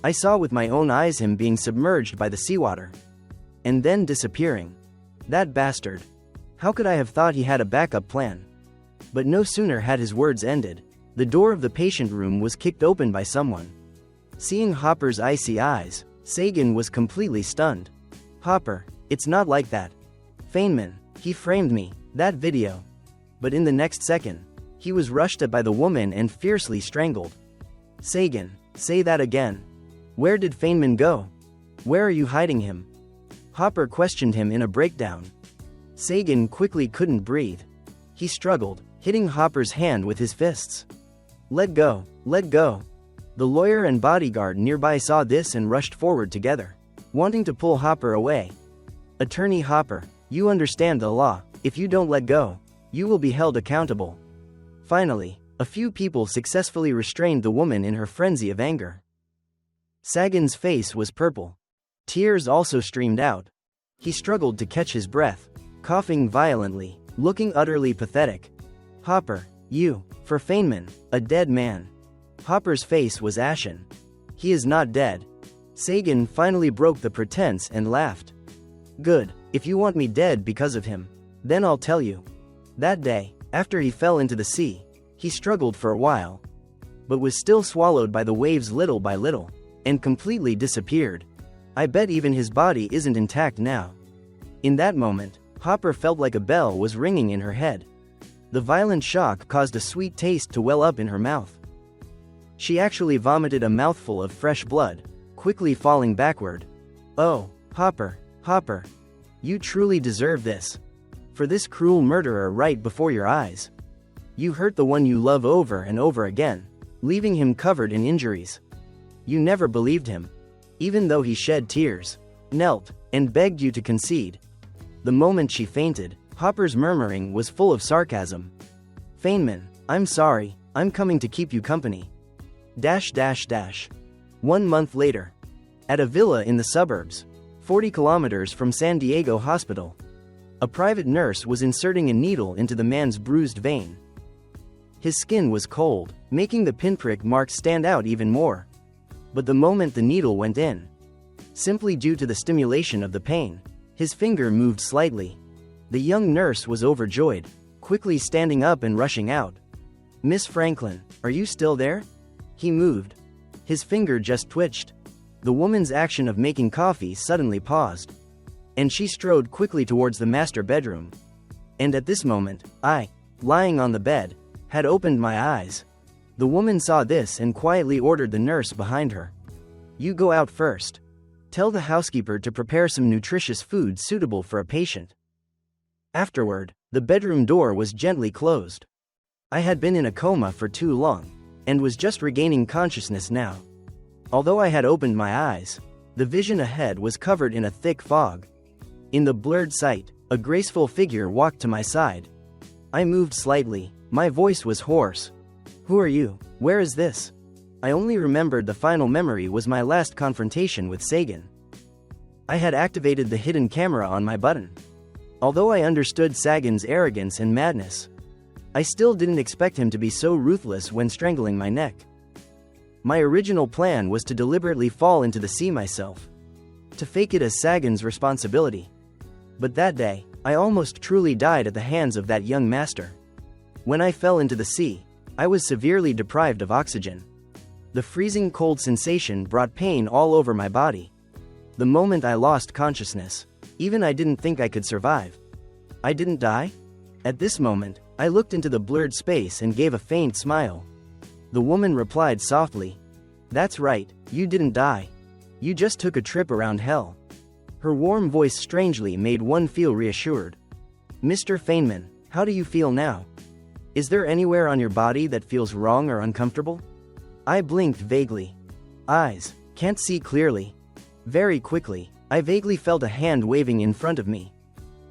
I saw with my own eyes him being submerged by the seawater, and then disappearing. That bastard. How could I have thought he had a backup plan?" But no sooner had his words ended, the door of the patient room was kicked open by someone. Seeing Hopper's icy eyes, Sagan was completely stunned. "Hopper, it's not like that. Feynman, he framed me, that video." But in the next second, he was rushed at by the woman and fiercely strangled. "Sagan, say that again. Where did Feynman go? Where are you hiding him?" Hopper questioned him in a breakdown. Sagan quickly couldn't breathe. He struggled, hitting Hopper's hand with his fists. "Let go, let go." The lawyer and bodyguard nearby saw this and rushed forward together, wanting to pull Hopper away. "Attorney Hopper, you understand the law. If you don't let go, you will be held accountable." Finally, a few people successfully restrained the woman in her frenzy of anger. Sagan's face was purple. Tears also streamed out. He struggled to catch his breath, coughing violently, looking utterly pathetic. "Hopper, you, for Feynman, a dead man." Hopper's face was ashen. "He is not dead." Sagan finally broke the pretense and laughed. "Good, if you want me dead because of him, then I'll tell you. That day, after he fell into the sea, he struggled for a while, but was still swallowed by the waves little by little, and completely disappeared. I bet even his body isn't intact now." In that moment, Hopper felt like a bell was ringing in her head. The violent shock caused a sweet taste to well up in her mouth. She actually vomited a mouthful of fresh blood, quickly falling backward. "Oh, Hopper, Hopper. You truly deserve this. For this cruel murderer right before your eyes. You hurt the one you love over and over again, leaving him covered in injuries. You never believed him, even though he shed tears, knelt, and begged you to concede." The moment she fainted, Hopper's murmuring was full of sarcasm. "Feynman, I'm sorry, I'm coming to keep you company. 1 month later. At a villa in the suburbs, 40 kilometers from San Diego Hospital, a private nurse was inserting a needle into the man's bruised vein. His skin was cold, making the pinprick marks stand out even more. But the moment the needle went in, simply due to the stimulation of the pain, his finger moved slightly. The young nurse was overjoyed, quickly standing up and rushing out. "Miss Franklin, are you still there?" He moved. His finger just twitched. The woman's action of making coffee suddenly paused, and she strode quickly towards the master bedroom. And at this moment, I, lying on the bed, had opened my eyes. The woman saw this and quietly ordered the nurse behind her. "You go out first. Tell the housekeeper to prepare some nutritious food suitable for a patient." Afterward, the bedroom door was gently closed. I had been in a coma for too long, and was just regaining consciousness now. Although I had opened my eyes, the vision ahead was covered in a thick fog. In the blurred sight, a graceful figure walked to my side. I moved slightly, my voice was hoarse. "Who are you? Where is this?" I only remembered the final memory was my last confrontation with Sagan. I had activated the hidden camera on my button. Although I understood Sagan's arrogance and madness, I still didn't expect him to be so ruthless when strangling my neck. My original plan was to deliberately fall into the sea myself, to fake it as Sagan's responsibility. But that day, I almost truly died at the hands of that young master. When I fell into the sea, I was severely deprived of oxygen. The freezing cold sensation brought pain all over my body. The moment I lost consciousness, even I didn't think I could survive. I didn't die? At this moment, I looked into the blurred space and gave a faint smile. The woman replied softly, "That's right, you didn't die. You just took a trip around hell." Her warm voice strangely made one feel reassured. "Mr. Feynman, how do you feel now? Is there anywhere on your body that feels wrong or uncomfortable?" I blinked vaguely. Eyes, can't see clearly. Very quickly, I vaguely felt a hand waving in front of me.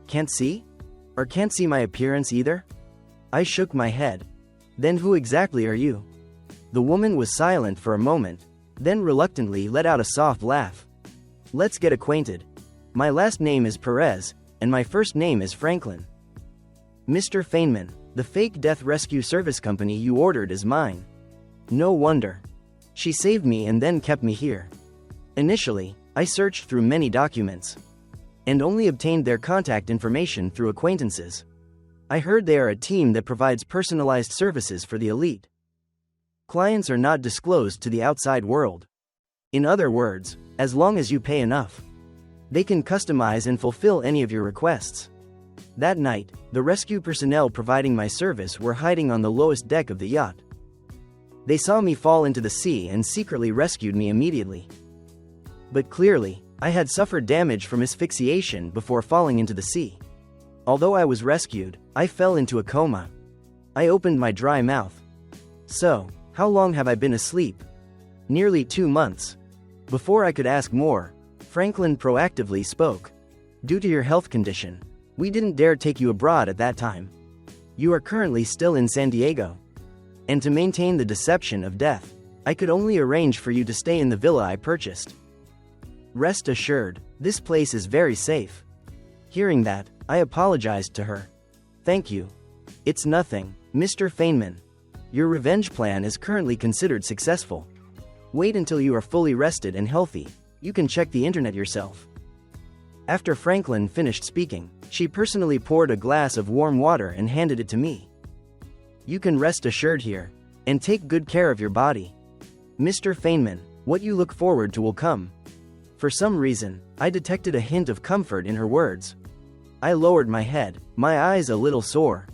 Can't see? Or can't see my appearance either? I shook my head. Then who exactly are you? The woman was silent for a moment, then reluctantly let out a soft laugh. "Let's get acquainted. My last name is Perez, and my first name is Franklin. Mr. Feynman, the fake death rescue service company you ordered is mine." No wonder. She saved me and then kept me here. Initially, I searched through many documents, and only obtained their contact information through acquaintances. I heard they are a team that provides personalized services for the elite. Clients are not disclosed to the outside world. In other words, as long as you pay enough, they can customize and fulfill any of your requests. That night, the rescue personnel providing my service were hiding on the lowest deck of the yacht. They saw me fall into the sea and secretly rescued me immediately. But clearly, I had suffered damage from asphyxiation before falling into the sea. Although I was rescued, I fell into a coma. I opened my dry mouth. "So, how long have I been asleep?" "Nearly 2 months." Before I could ask more, Franklin proactively spoke. "Due to your health condition, we didn't dare take you abroad at that time. You are currently still in San Diego. And to maintain the deception of death, I could only arrange for you to stay in the villa I purchased. Rest assured, this place is very safe." Hearing that, I apologized to her. "Thank you. It's nothing, Mr. Feynman. Your revenge plan is currently considered successful. Wait until you are fully rested and healthy. You can check the internet yourself." After Franklin finished speaking, she personally poured a glass of warm water and handed it to me. "You can rest assured here, and take good care of your body. Mr. Feynman, what you look forward to will come." For some reason, I detected a hint of comfort in her words. I lowered my head, my eyes a little sore.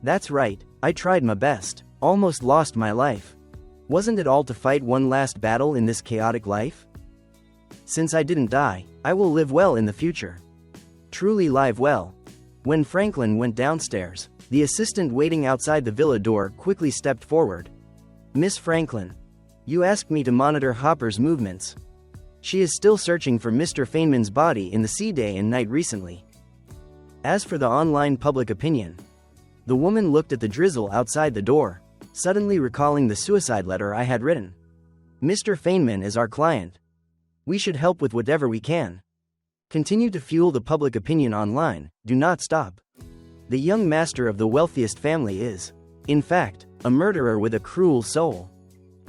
"That's right, I tried my best, almost lost my life. Wasn't it all to fight one last battle in this chaotic life? Since I didn't die, I will live well in the future. Truly live well." When Franklin went downstairs, the assistant waiting outside the villa door quickly stepped forward. "Miss Franklin, you asked me to monitor Hopper's movements. She is still searching for Mr. Feynman's body in the sea day and night recently. As for the online public opinion..." The woman looked at the drizzle outside the door, suddenly recalling the suicide letter I had written. "Mr. Feynman is our client. We should help with whatever we can. Continue to fuel the public opinion online, do not stop. The young master of the wealthiest family is, in fact, a murderer with a cruel soul.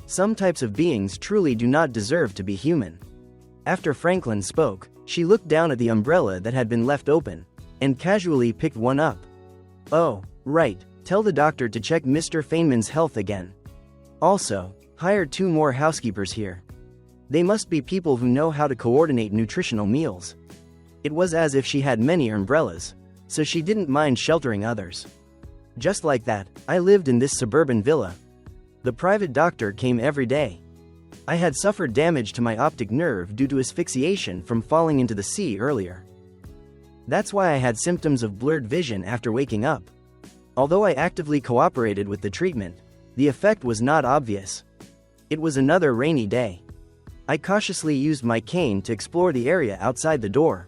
Some types of beings truly do not deserve to be human." After Franklin spoke, she looked down at the umbrella that had been left open, and casually picked one up. "Oh, right, tell the doctor to check Mr. Feynman's health again. Also, hire 2 more housekeepers here." They must be people who know how to coordinate nutritional meals. It was as if she had many umbrellas, so she didn't mind sheltering others. Just like that, I lived in this suburban villa. The private doctor came every day. I had suffered damage to my optic nerve due to asphyxiation from falling into the sea earlier. That's why I had symptoms of blurred vision after waking up. Although I actively cooperated with the treatment, the effect was not obvious. It was another rainy day. I cautiously used my cane to explore the area outside the door.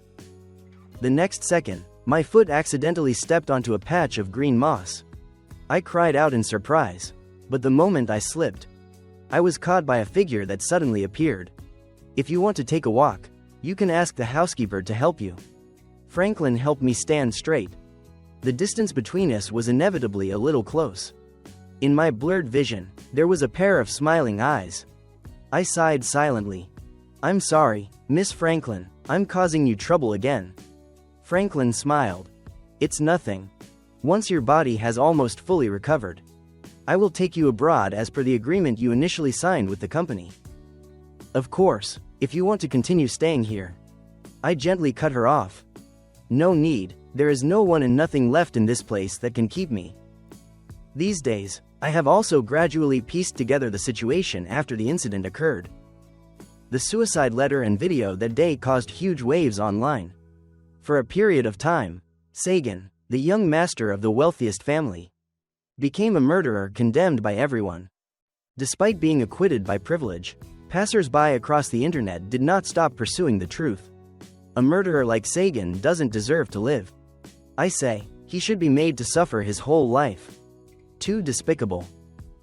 The next second, my foot accidentally stepped onto a patch of green moss. I cried out in surprise, but the moment I slipped, I was caught by a figure that suddenly appeared. "If you want to take a walk, you can ask the housekeeper to help you." Franklin helped me stand straight. The distance between us was inevitably a little close. In my blurred vision, there was a pair of smiling eyes. I sighed silently. "I'm sorry, Miss Franklin, I'm causing you trouble again." Franklin smiled. "It's nothing. Once your body has almost fully recovered, I will take you abroad as per the agreement you initially signed with the company." "Of course, if you want to continue staying here." I gently cut her off. "No need, there is no one and nothing left in this place that can keep me." These days, I have also gradually pieced together the situation after the incident occurred. The suicide letter and video that day caused huge waves online. For a period of time, Sagan, the young master of the wealthiest family, became a murderer condemned by everyone. Despite being acquitted by privilege, passers-by across the internet did not stop pursuing the truth. A murderer like Sagan doesn't deserve to live. I say, he should be made to suffer his whole life. Too despicable.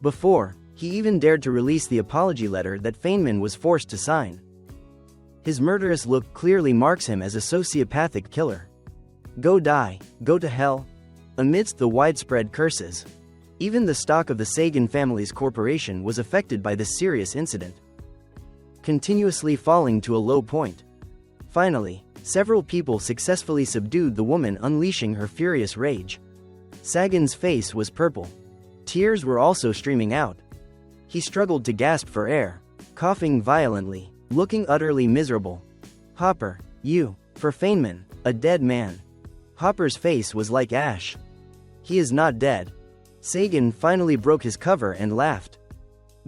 Before, he even dared to release the apology letter that Feynman was forced to sign. His murderous look clearly marks him as a sociopathic killer. Go die, go to hell. Amidst the widespread curses, even the stock of the Sagan family's corporation was affected by this serious incident, continuously falling to a low point. Finally, several people successfully subdued the woman unleashing her furious rage. Sagan's face was purple. Tears were also streaming out. He struggled to gasp for air, coughing violently, looking utterly miserable. "Hopper, you, for Feynman, a dead man." Hopper's face was like ash. "He is not dead." Sagan finally broke his cover and laughed.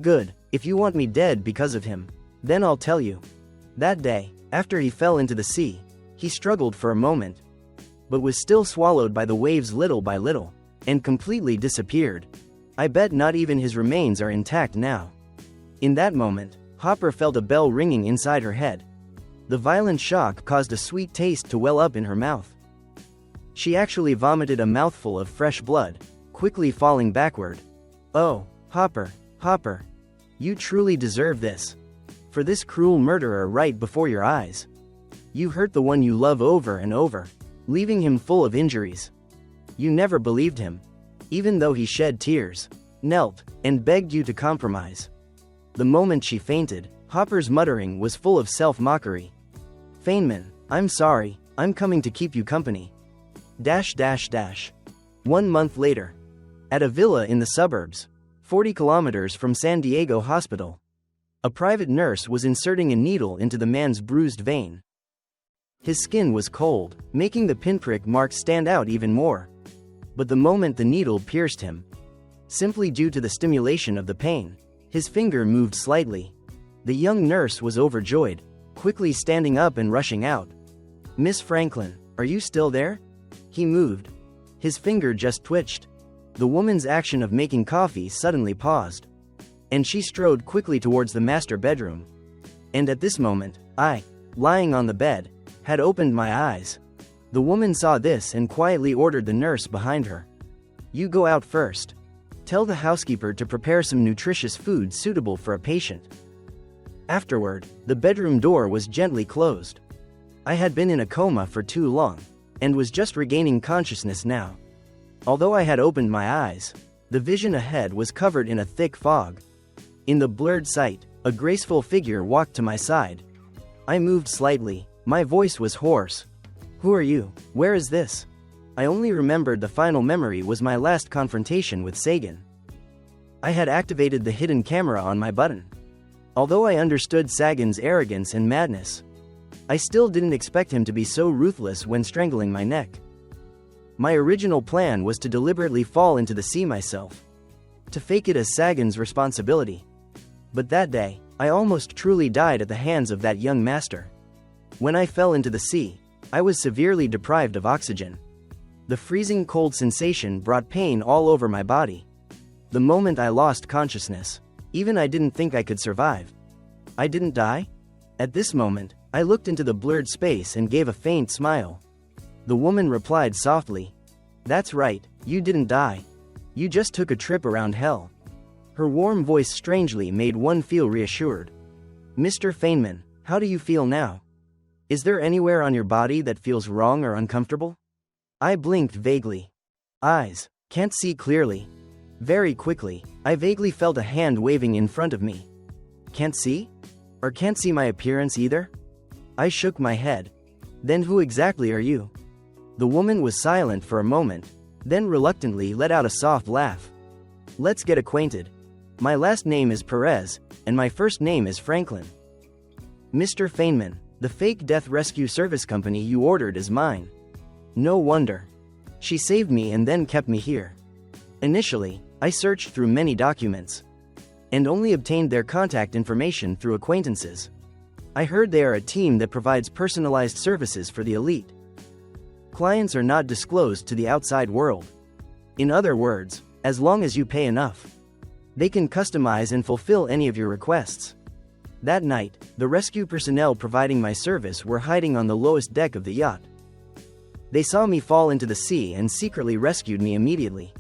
"Good, if you want me dead because of him, then I'll tell you." That day, after he fell into the sea, he struggled for a moment, but was still swallowed by the waves little by little, and completely disappeared. I bet not even his remains are intact now. In that moment, Hopper felt a bell ringing inside her head. The violent shock caused a sweet taste to well up in her mouth. She actually vomited a mouthful of fresh blood, quickly falling backward. "Oh, Hopper, Hopper. You truly deserve this. For this cruel murderer right before your eyes. You hurt the one you love over and over, leaving him full of injuries. You never believed him, even though he shed tears, knelt, and begged you to compromise." The moment she fainted, Hopper's muttering was full of self-mockery. "Feynman, I'm sorry, I'm coming to keep you company." 1 month later. At a villa in the suburbs, 40 kilometers from San Diego Hospital, a private nurse was inserting a needle into the man's bruised vein. His skin was cold, making the pinprick mark stand out even more. But the moment the needle pierced him, simply due to the stimulation of the pain, his finger moved slightly. The young nurse was overjoyed, quickly standing up and rushing out. "Miss Franklin, are you still there?" He moved. His finger just twitched. The woman's action of making coffee suddenly paused, and she strode quickly towards the master bedroom. And at this moment, I, lying on the bed, had opened my eyes. The woman saw this and quietly ordered the nurse behind her. "You go out first. Tell the housekeeper to prepare some nutritious food suitable for a patient." Afterward, the bedroom door was gently closed. I had been in a coma for too long, and was just regaining consciousness now. Although I had opened my eyes, the vision ahead was covered in a thick fog. In the blurred sight, a graceful figure walked to my side. I moved slightly, my voice was hoarse. "Who are you? Where is this?" I only remembered the final memory was my last confrontation with Sagan. I had activated the hidden camera on my button. Although I understood Sagan's arrogance and madness, I still didn't expect him to be so ruthless when strangling my neck. My original plan was to deliberately fall into the sea myself, to fake it as Sagan's responsibility. But that day, I almost truly died at the hands of that young master. When I fell into the sea, I was severely deprived of oxygen. The freezing cold sensation brought pain all over my body. The moment I lost consciousness, even I didn't think I could survive. I didn't die? At this moment, I looked into the blurred space and gave a faint smile. The woman replied softly, "That's right, you didn't die. You just took a trip around hell." Her warm voice strangely made one feel reassured. "Mr. Feynman, how do you feel now? Is there anywhere on your body that feels wrong or uncomfortable?" I blinked vaguely. Eyes, can't see clearly. Very quickly, I vaguely felt a hand waving in front of me. Can't see? Or can't see my appearance either? I shook my head. Then who exactly are you? The woman was silent for a moment, then reluctantly let out a soft laugh. Let's get acquainted. My last name is Perez, and my first name is Franklin. Mr. Feynman, the fake death rescue service company you ordered is mine. No wonder. She saved me and then kept me here. Initially, I searched through many documents, and only obtained their contact information through acquaintances. I heard they are a team that provides personalized services for the elite. Clients are not disclosed to the outside world. In other words, as long as you pay enough, they can customize and fulfill any of your requests. That night, the rescue personnel providing my service were hiding on the lowest deck of the yacht. They saw me fall into the sea and secretly rescued me immediately.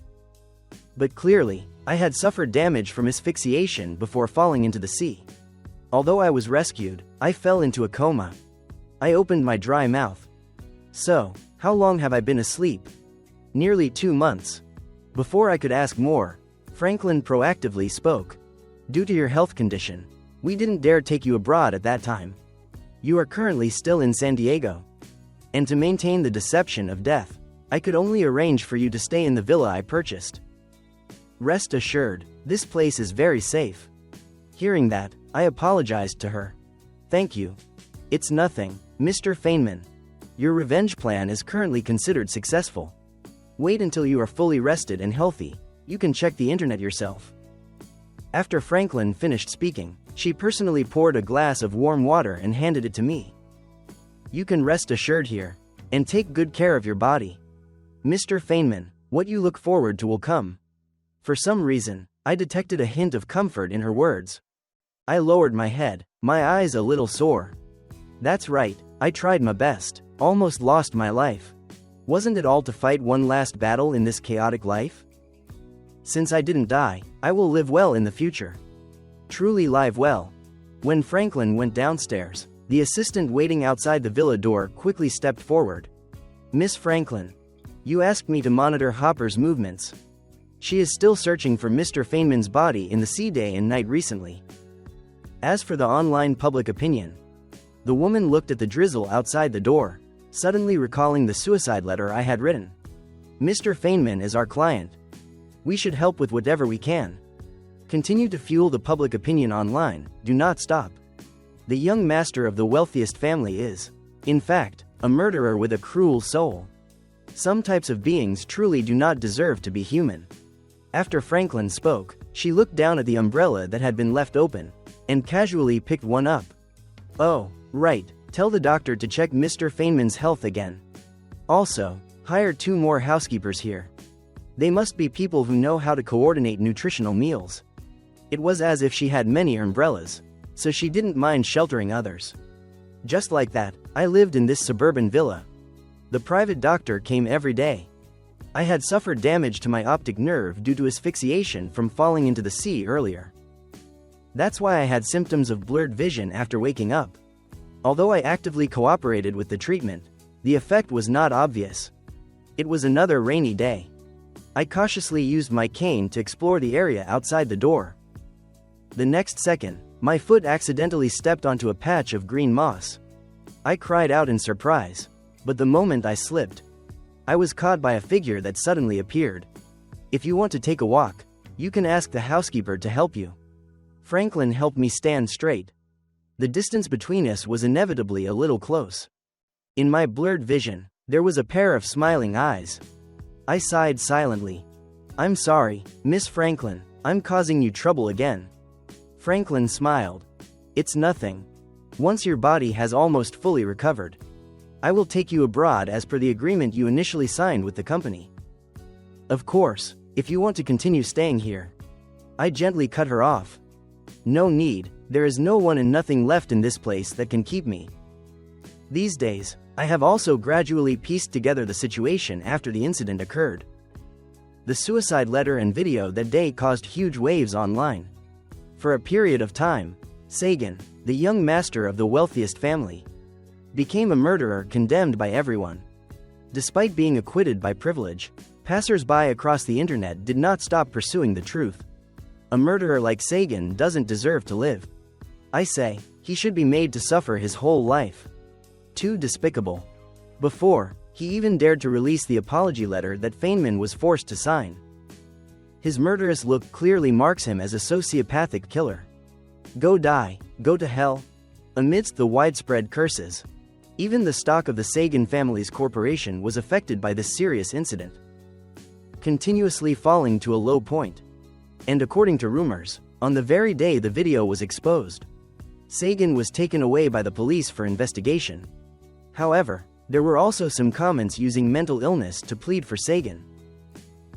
But clearly, I had suffered damage from asphyxiation before falling into the sea. Although I was rescued, I fell into a coma. I opened my dry mouth. So, how long have I been asleep? Nearly 2 months. Before I could ask more, Franklin proactively spoke. Due to your health condition, we didn't dare take you abroad at that time. You are currently still in San Diego. And to maintain the deception of death, I could only arrange for you to stay in the villa I purchased. Rest assured, this place is very safe. Hearing that, I apologized to her. Thank you. It's nothing, Mr. Feynman. Your revenge plan is currently considered successful. Wait until you are fully rested and healthy. You can check the internet yourself. After Franklin finished speaking, she personally poured a glass of warm water and handed it to me. You can rest assured here, and take good care of your body. Mr. Feynman, what you look forward to will come. For some reason, I detected a hint of comfort in her words. I lowered my head, my eyes a little sore. That's right, I tried my best, almost lost my life. Wasn't it all to fight one last battle in this chaotic life? Since I didn't die, I will live well in the future. Truly live well. When Franklin went downstairs, the assistant waiting outside the villa door quickly stepped forward. Miss Franklin, you asked me to monitor Hopper's movements. She is still searching for Mr. Feynman's body in the sea day and night recently. As for the online public opinion, the woman looked at the drizzle outside the door, suddenly recalling the suicide letter I had written. Mr. Feynman is our client. We should help with whatever we can. Continue to fuel the public opinion online, do not stop. The young master of the wealthiest family is, in fact, a murderer with a cruel soul. Some types of beings truly do not deserve to be human. After Franklin spoke, she looked down at the umbrella that had been left open, and casually picked one up. Oh, right, tell the doctor to check Mr. Feynman's health again. Also, hire 2 more housekeepers here. They must be people who know how to coordinate nutritional meals. It was as if she had many umbrellas, so she didn't mind sheltering others. Just like that, I lived in this suburban villa. The private doctor came every day. I had suffered damage to my optic nerve due to asphyxiation from falling into the sea earlier. That's why I had symptoms of blurred vision after waking up. Although I actively cooperated with the treatment, the effect was not obvious. It was another rainy day. I cautiously used my cane to explore the area outside the door. The next second, my foot accidentally stepped onto a patch of green moss. I cried out in surprise, but the moment I slipped, I was caught by a figure that suddenly appeared. If you want to take a walk, you can ask the housekeeper to help you. Franklin helped me stand straight. The distance between us was inevitably a little close. In my blurred vision, there was a pair of smiling eyes. I sighed silently. "I'm sorry, Miss Franklin, I'm causing you trouble again." Franklin smiled. "It's nothing. Once your body has almost fully recovered, I will take you abroad as per the agreement you initially signed with the company. Of course, if you want to continue staying here." I gently cut her off. "No need, there is no one and nothing left in this place that can keep me." These days, I have also gradually pieced together the situation after the incident occurred. The suicide letter and video that day caused huge waves online. For a period of time, Sagan, the young master of the wealthiest family, became a murderer condemned by everyone. Despite being acquitted by privilege, passers-by across the internet did not stop pursuing the truth. A murderer like Sagan doesn't deserve to live. I say, he should be made to suffer his whole life. Too despicable. Before, he even dared to release the apology letter that Feynman was forced to sign. His murderous look clearly marks him as a sociopathic killer. Go die, go to hell. Amidst the widespread curses, even the stock of the Sagan family's corporation was affected by this serious incident, continuously falling to a low point. And according to rumors, on the very day the video was exposed, Sagan was taken away by the police for investigation. However, there were also some comments using mental illness to plead for Sagan.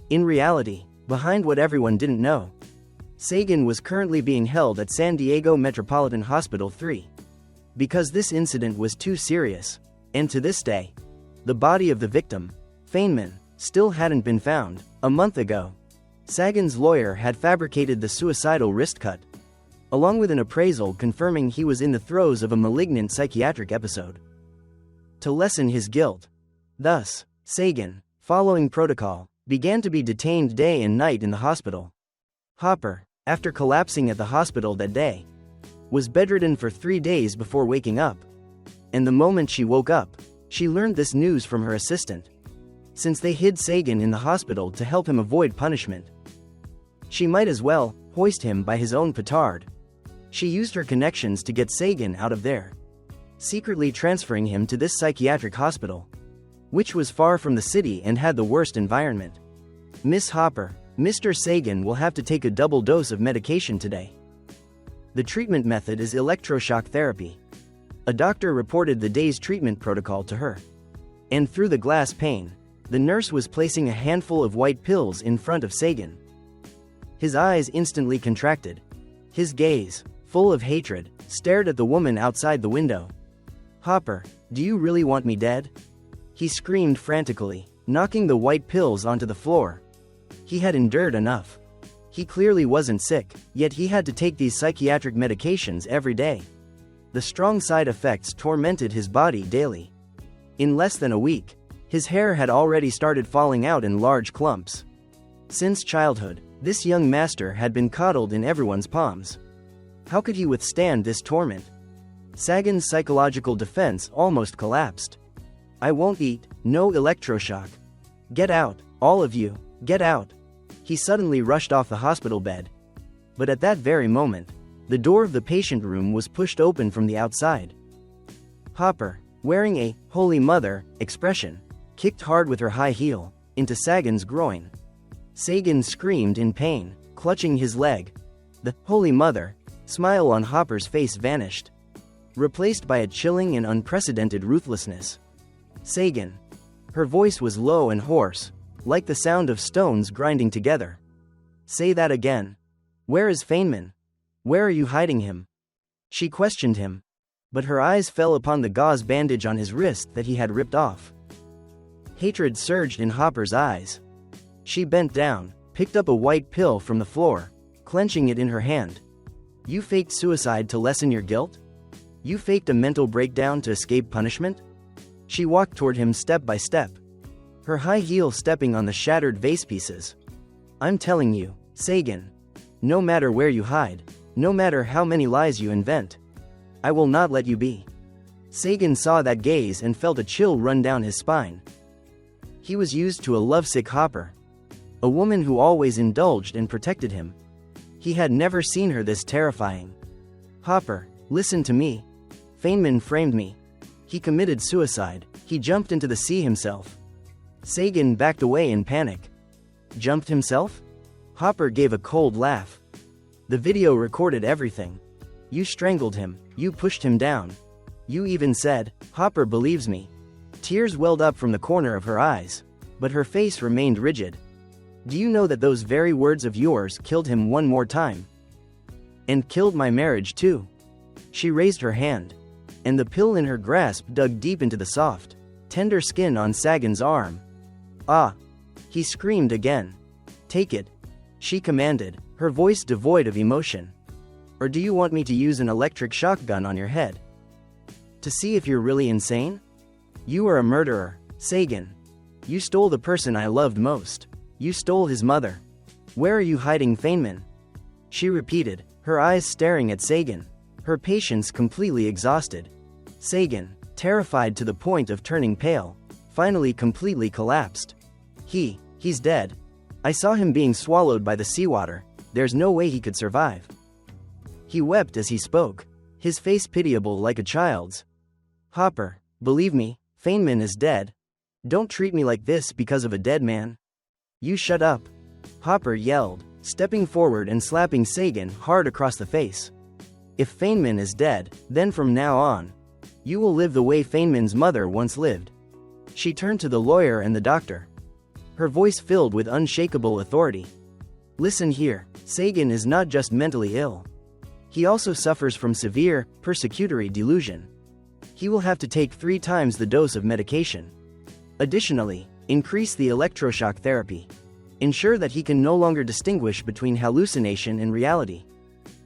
In reality, behind what everyone didn't know, Sagan was currently being held at San Diego Metropolitan Hospital 3. Because this incident was too serious, and to this day, the body of the victim, Feynman, still hadn't been found. A month ago, Sagan's lawyer had fabricated the suicidal wrist cut, along with an appraisal confirming he was in the throes of a malignant psychiatric episode, to lessen his guilt. Thus, Sagan, following protocol, began to be detained day and night in the hospital. Hopper, after collapsing at the hospital that day, was bedridden for 3 days before waking up. And the moment she woke up, she learned this news from her assistant. Since they hid Sagan in the hospital to help him avoid punishment, she might as well hoist him by his own petard. She used her connections to get Sagan out of there, secretly transferring him to this psychiatric hospital, which was far from the city and had the worst environment. "Miss Hopper, Mr. Sagan will have to take a double dose of medication today. The treatment method is electroshock therapy." A doctor reported the day's treatment protocol to her. And through the glass pane, the nurse was placing a handful of white pills in front of Sagan. His eyes instantly contracted. His gaze, full of hatred, stared at the woman outside the window. "Hopper, do you really want me dead?" he screamed frantically, knocking the white pills onto the floor. He had endured enough. He clearly wasn't sick, yet he had to take these psychiatric medications every day. The strong side effects tormented his body daily. In less than a week, his hair had already started falling out in large clumps. Since childhood, this young master had been coddled in everyone's palms. How could he withstand this torment? Sagan's psychological defense almost collapsed. "I won't eat, no electroshock. Get out, all of you, get out." He suddenly rushed off the hospital bed. But at that very moment, the door of the patient room was pushed open from the outside. Hopper, wearing a "Holy Mother" expression, kicked hard with her high heel into Sagan's groin. Sagan screamed in pain, clutching his leg. The "Holy Mother" smile on Hopper's face vanished, replaced by a chilling and unprecedented ruthlessness. "Sagan." Her voice was low and hoarse, like the sound of stones grinding together. "Say that again. Where is Feynman? Where are you hiding him?" She questioned him, but her eyes fell upon the gauze bandage on his wrist that he had ripped off. Hatred surged in Hopper's eyes. She bent down, picked up a white pill from the floor, clenching it in her hand. "You faked suicide to lessen your guilt? You faked a mental breakdown to escape punishment?" She walked toward him step by step, her high heel stepping on the shattered vase pieces. "I'm telling you, Sagan, no matter where you hide, no matter how many lies you invent, I will not let you be." Sagan saw that gaze and felt a chill run down his spine. He was used to a lovesick Hopper, a woman who always indulged and protected him. He had never seen her this terrifying. Hopper, listen to me. Feynman framed me. He committed suicide. He jumped into the sea himself. Sagan backed away in panic. Jumped himself? Hopper gave a cold laugh. The video recorded everything. You strangled him. You pushed him down. You even said, Hopper believes me. Tears welled up from the corner of her eyes, but her face remained rigid. Do you know that those very words of yours killed him one more time? And killed my marriage too. She raised her hand, and the pill in her grasp dug deep into the soft, tender skin on Sagan's arm. Ah! He screamed again. Take it, she commanded, her voice devoid of emotion. Or do you want me to use an electric shock gun on your head? To see if you're really insane? You are a murderer, Sagan. You stole the person I loved most. You stole his mother. Where are you hiding, Feynman? She repeated, her eyes staring at Sagan, her patience completely exhausted. Sagan, terrified to the point of turning pale, finally completely collapsed. He's dead. I saw him being swallowed by the seawater. There's no way he could survive. He wept as he spoke, his face pitiable like a child's. Hopper, believe me, Feynman is dead. Don't treat me like this because of a dead man. You shut up. Hopper yelled, stepping forward and slapping Sagan hard across the face. If Feynman is dead, then from now on, you will live the way Feynman's mother once lived. She turned to the lawyer and the doctor, her voice filled with unshakable authority. Listen here, Sagan is not just mentally ill. He also suffers from severe, persecutory delusion. He will have to take 3 times the dose of medication. Additionally, increase the electroshock therapy. Ensure that he can no longer distinguish between hallucination and reality.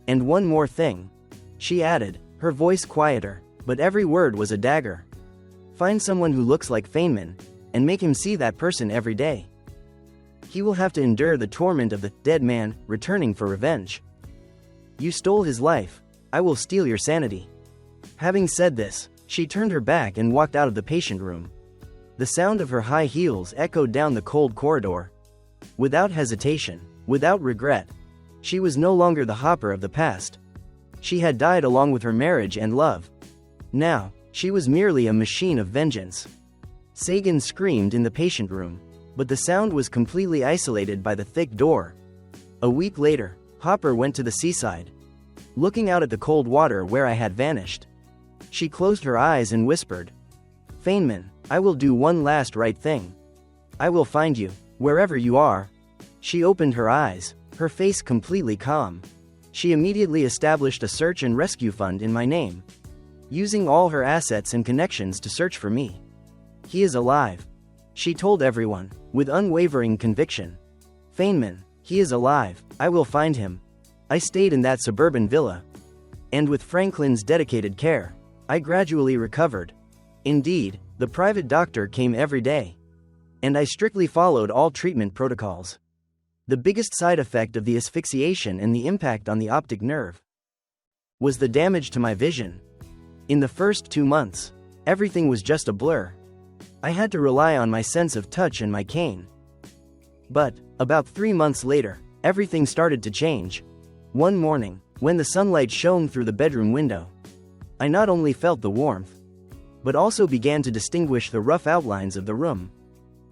And one more thing, she added, her voice quieter, but every word was a dagger. Find someone who looks like Feynman, and make him see that person every day. He will have to endure the torment of the dead man returning for revenge. You stole his life. I will steal your sanity. Having said this, she turned her back and walked out of the patient room. The sound of her high heels echoed down the cold corridor. Without hesitation, without regret, she was no longer the Hopper of the past. She had died along with her marriage and love. Now, she was merely a machine of vengeance. Sagan screamed in the patient room, but the sound was completely isolated by the thick door. A week later, Hopper went to the seaside, looking out at the cold water where I had vanished. She closed her eyes and whispered, Feynman, I will do one last right thing. I will find you, wherever you are. She opened her eyes, her face completely calm. She immediately established a search and rescue fund in my name, using all her assets and connections to search for me. He is alive. She told everyone, with unwavering conviction. Feynman, he is alive. I will find him. I stayed in that suburban villa. And with Franklin's dedicated care, I gradually recovered. Indeed, the private doctor came every day. And I strictly followed all treatment protocols. The biggest side effect of the asphyxiation and the impact on the optic nerve was the damage to my vision. In the first 2 months, everything was just a blur. I had to rely on my sense of touch and my cane. But, about 3 months later, everything started to change. One morning, when the sunlight shone through the bedroom window, I not only felt the warmth, but also began to distinguish the rough outlines of the room.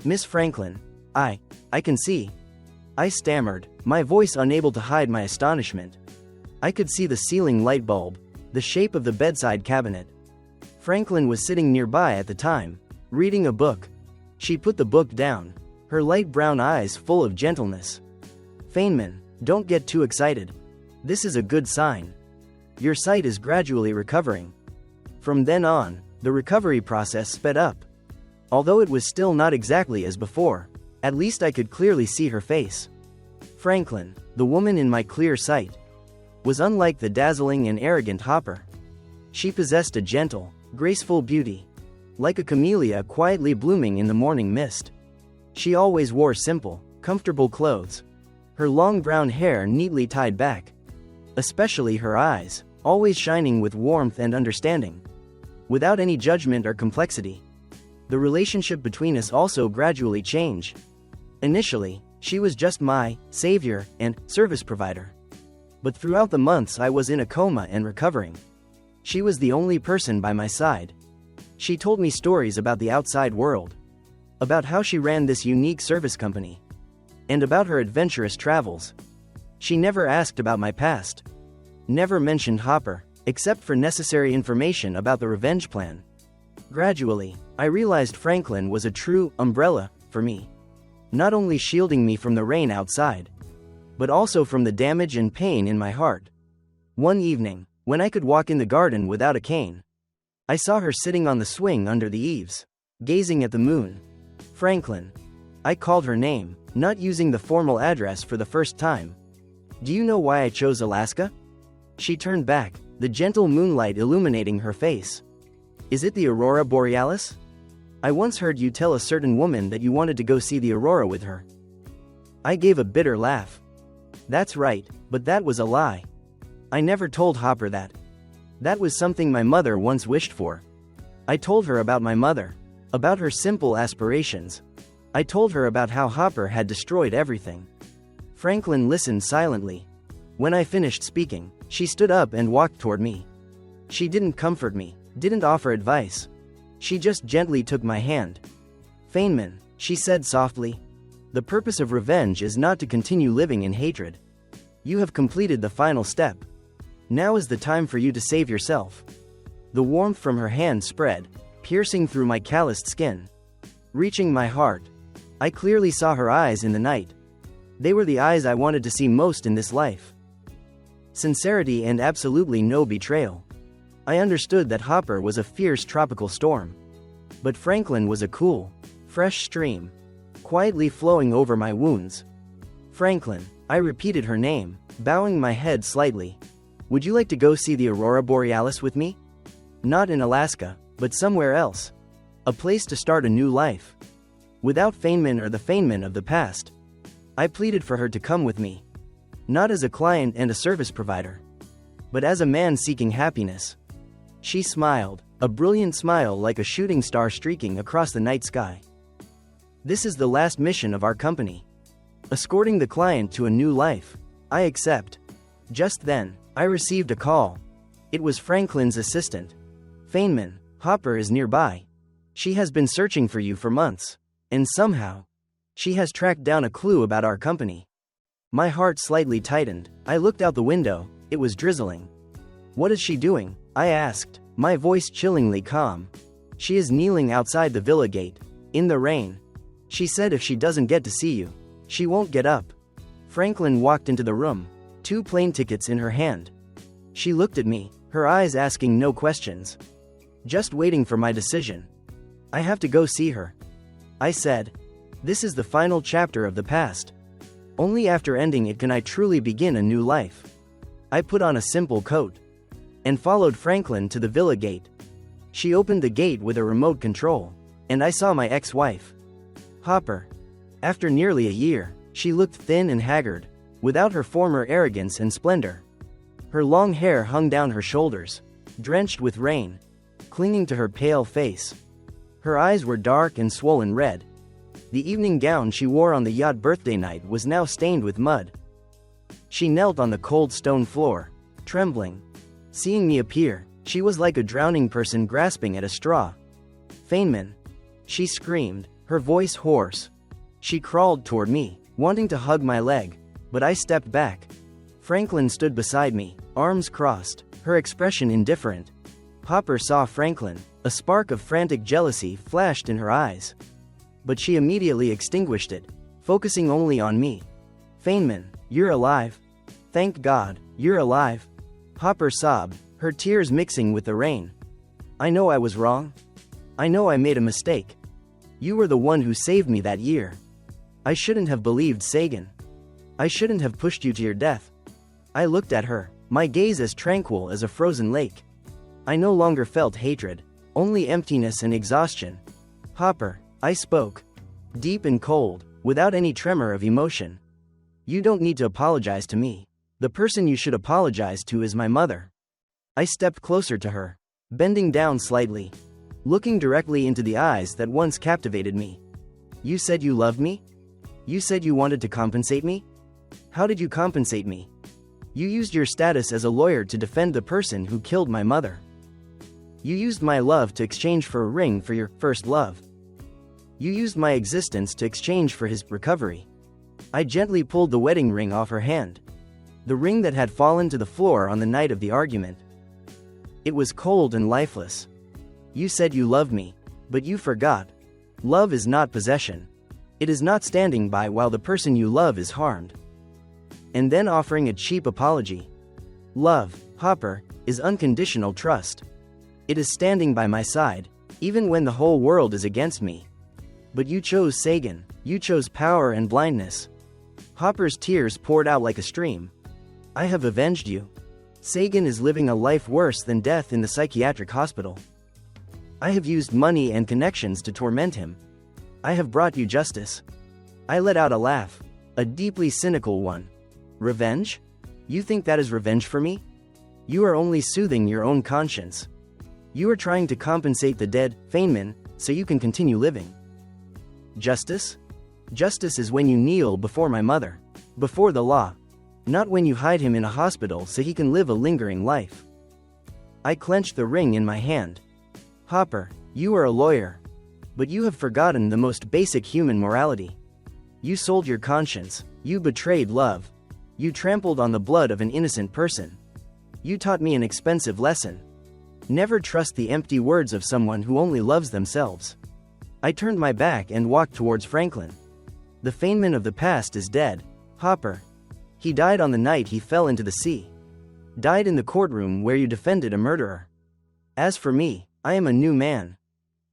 Miss Franklin, I can see. I stammered, my voice unable to hide my astonishment. I could see the ceiling light bulb, the shape of the bedside cabinet. Franklin was sitting nearby at the time, reading a book. She put the book down, her light brown eyes full of gentleness. Feynman, don't get too excited. This is a good sign. Your sight is gradually recovering. From then on, the recovery process sped up. Although it was still not exactly as before, at least I could clearly see her face. Franklin, the woman in my clear sight, was unlike the dazzling and arrogant Hopper. She possessed a gentle, graceful beauty, like a camellia quietly blooming in the morning mist. She always wore simple, comfortable clothes, her long brown hair neatly tied back. Especially her eyes, always shining with warmth and understanding. Without any judgment or complexity. The relationship between us also gradually changed. Initially, she was just my savior and service provider. But throughout the months I was in a coma and recovering, she was the only person by my side. She told me stories about the outside world, about how she ran this unique service company, and about her adventurous travels. She never asked about my past, never mentioned Hopper, except for necessary information about the revenge plan. Gradually, I realized Franklin was a true umbrella for me, not only shielding me from the rain outside, but also from the damage and pain in my heart. One evening, when I could walk in the garden without a cane, I saw her sitting on the swing under the eaves, gazing at the moon. Franklin. I called her name, not using the formal address for the first time. Do you know why I chose Alaska? She turned back, the gentle moonlight illuminating her face. Is it the aurora borealis? I once heard you tell a certain woman that you wanted to go see the aurora with her. I gave a bitter laugh. That's right, but that was a lie. I never told Hopper that. That was something my mother once wished for. I told her about my mother, about her simple aspirations. I told her about how Hopper had destroyed everything. Franklin listened silently. When I finished speaking, she stood up and walked toward me. She didn't comfort me, didn't offer advice. She just gently took my hand. Feynman, she said softly, the purpose of revenge is not to continue living in hatred. You have completed the final step. Now is the time for you to save yourself. The warmth from her hand spread, piercing through my calloused skin, reaching my heart. I clearly saw her eyes in the night. They were the eyes I wanted to see most in this life. Sincerity and absolutely no betrayal. I understood that Hopper was a fierce tropical storm, but Franklin was a cool, fresh stream, quietly flowing over my wounds. Franklin, I repeated her name, bowing my head slightly. Would you like to go see the aurora borealis with me? Not in Alaska, but somewhere else. A place to start a new life. Without Feynman or the Feynman of the past. I pleaded for her to come with me. Not as a client and a service provider, but as a man seeking happiness. She smiled, a brilliant smile like a shooting star streaking across the night sky. This is the last mission of our company. Escorting the client to a new life. I accept. Just then, I received a call. It was Franklin's assistant. Feynman, Hopper is nearby. She has been searching for you for months, and somehow, she has tracked down a clue about our company. My heart slightly tightened. I looked out the window, it was drizzling. What is she doing? I asked, my voice chillingly calm. She is kneeling outside the villa gate, in the rain. She said if she doesn't get to see you, she won't get up. Franklin walked into the room, 2 plane tickets in her hand. She looked at me, her eyes asking no questions. Just waiting for my decision. I have to go see her. I said. This is the final chapter of the past. Only after ending it can I truly begin a new life. I put on a simple coat and followed Franklin to the villa gate. She opened the gate with a remote control, and I saw my ex-wife, Hopper. After nearly a year, she looked thin and haggard, without her former arrogance and splendor. Her long hair hung down her shoulders, drenched with rain, clinging to her pale face. Her eyes were dark and swollen red. The evening gown she wore on the yacht birthday night was now stained with mud. She knelt on the cold stone floor, trembling. Seeing me appear, she was like a drowning person grasping at a straw. Feynman, she screamed, her voice hoarse. She crawled toward me, wanting to hug my leg, but I stepped back. Franklin stood beside me, arms crossed, her expression indifferent. Hopper saw Franklin, a spark of frantic jealousy flashed in her eyes. But she immediately extinguished it, focusing only on me. Feynman, you're alive. Thank God, you're alive. Hopper sobbed, her tears mixing with the rain. I know I was wrong. I know I made a mistake. You were the one who saved me that year. I shouldn't have believed Sagan. I shouldn't have pushed you to your death. I looked at her, my gaze as tranquil as a frozen lake. I no longer felt hatred, only emptiness and exhaustion. Hopper, I spoke. Deep and cold, without any tremor of emotion. You don't need to apologize to me. The person you should apologize to is my mother. I stepped closer to her, bending down slightly, looking directly into the eyes that once captivated me. You said you loved me? You said you wanted to compensate me? How did you compensate me? You used your status as a lawyer to defend the person who killed my mother. You used my love to exchange for a ring for your first love. You used my existence to exchange for his recovery. I gently pulled the wedding ring off her hand. The ring that had fallen to the floor on the night of the argument. It was cold and lifeless. You said you loved me, but you forgot. Love is not possession. It is not standing by while the person you love is harmed. And then offering a cheap apology. Love, Hopper, is unconditional trust. It is standing by my side, even when the whole world is against me. But you chose Sagan, you chose power and blindness. Hopper's tears poured out like a stream. I have avenged you. Sagan is living a life worse than death in the psychiatric hospital. I have used money and connections to torment him. I have brought you justice. I let out a laugh, a deeply cynical one. Revenge? You think that is revenge for me? You are only soothing your own conscience. You are trying to compensate the dead, Feynman, so you can continue living. Justice? Justice is when you kneel before my mother, before the law, not when you hide him in a hospital so he can live a lingering life. I clenched the ring in my hand. Hopper, you are a lawyer, but you have forgotten the most basic human morality. You sold your conscience, you betrayed love, you trampled on the blood of an innocent person. You taught me an expensive lesson. Never trust the empty words of someone who only loves themselves. I turned my back and walked towards Franklin. The Feynman of the past is dead, Hopper. He died on the night he fell into the sea. Died in the courtroom where you defended a murderer. As for me, I am a new man.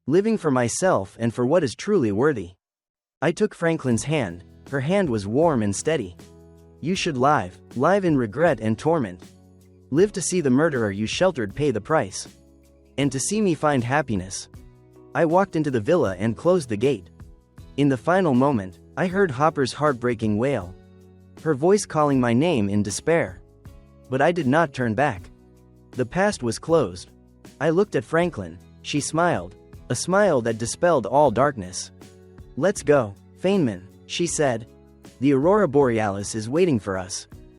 Living for myself and for what is truly worthy. I took Franklin's hand, her hand was warm and steady. You should live in regret and torment. Live to see the murderer you sheltered pay the price. And to see me find happiness. I walked into the villa and closed the gate. In the final moment, I heard Hopper's heartbreaking wail. Her voice calling my name in despair. But I did not turn back. The past was closed. I looked at Franklin, she smiled, a smile that dispelled all darkness. Let's go, Feynman, she said. The aurora borealis is waiting for us.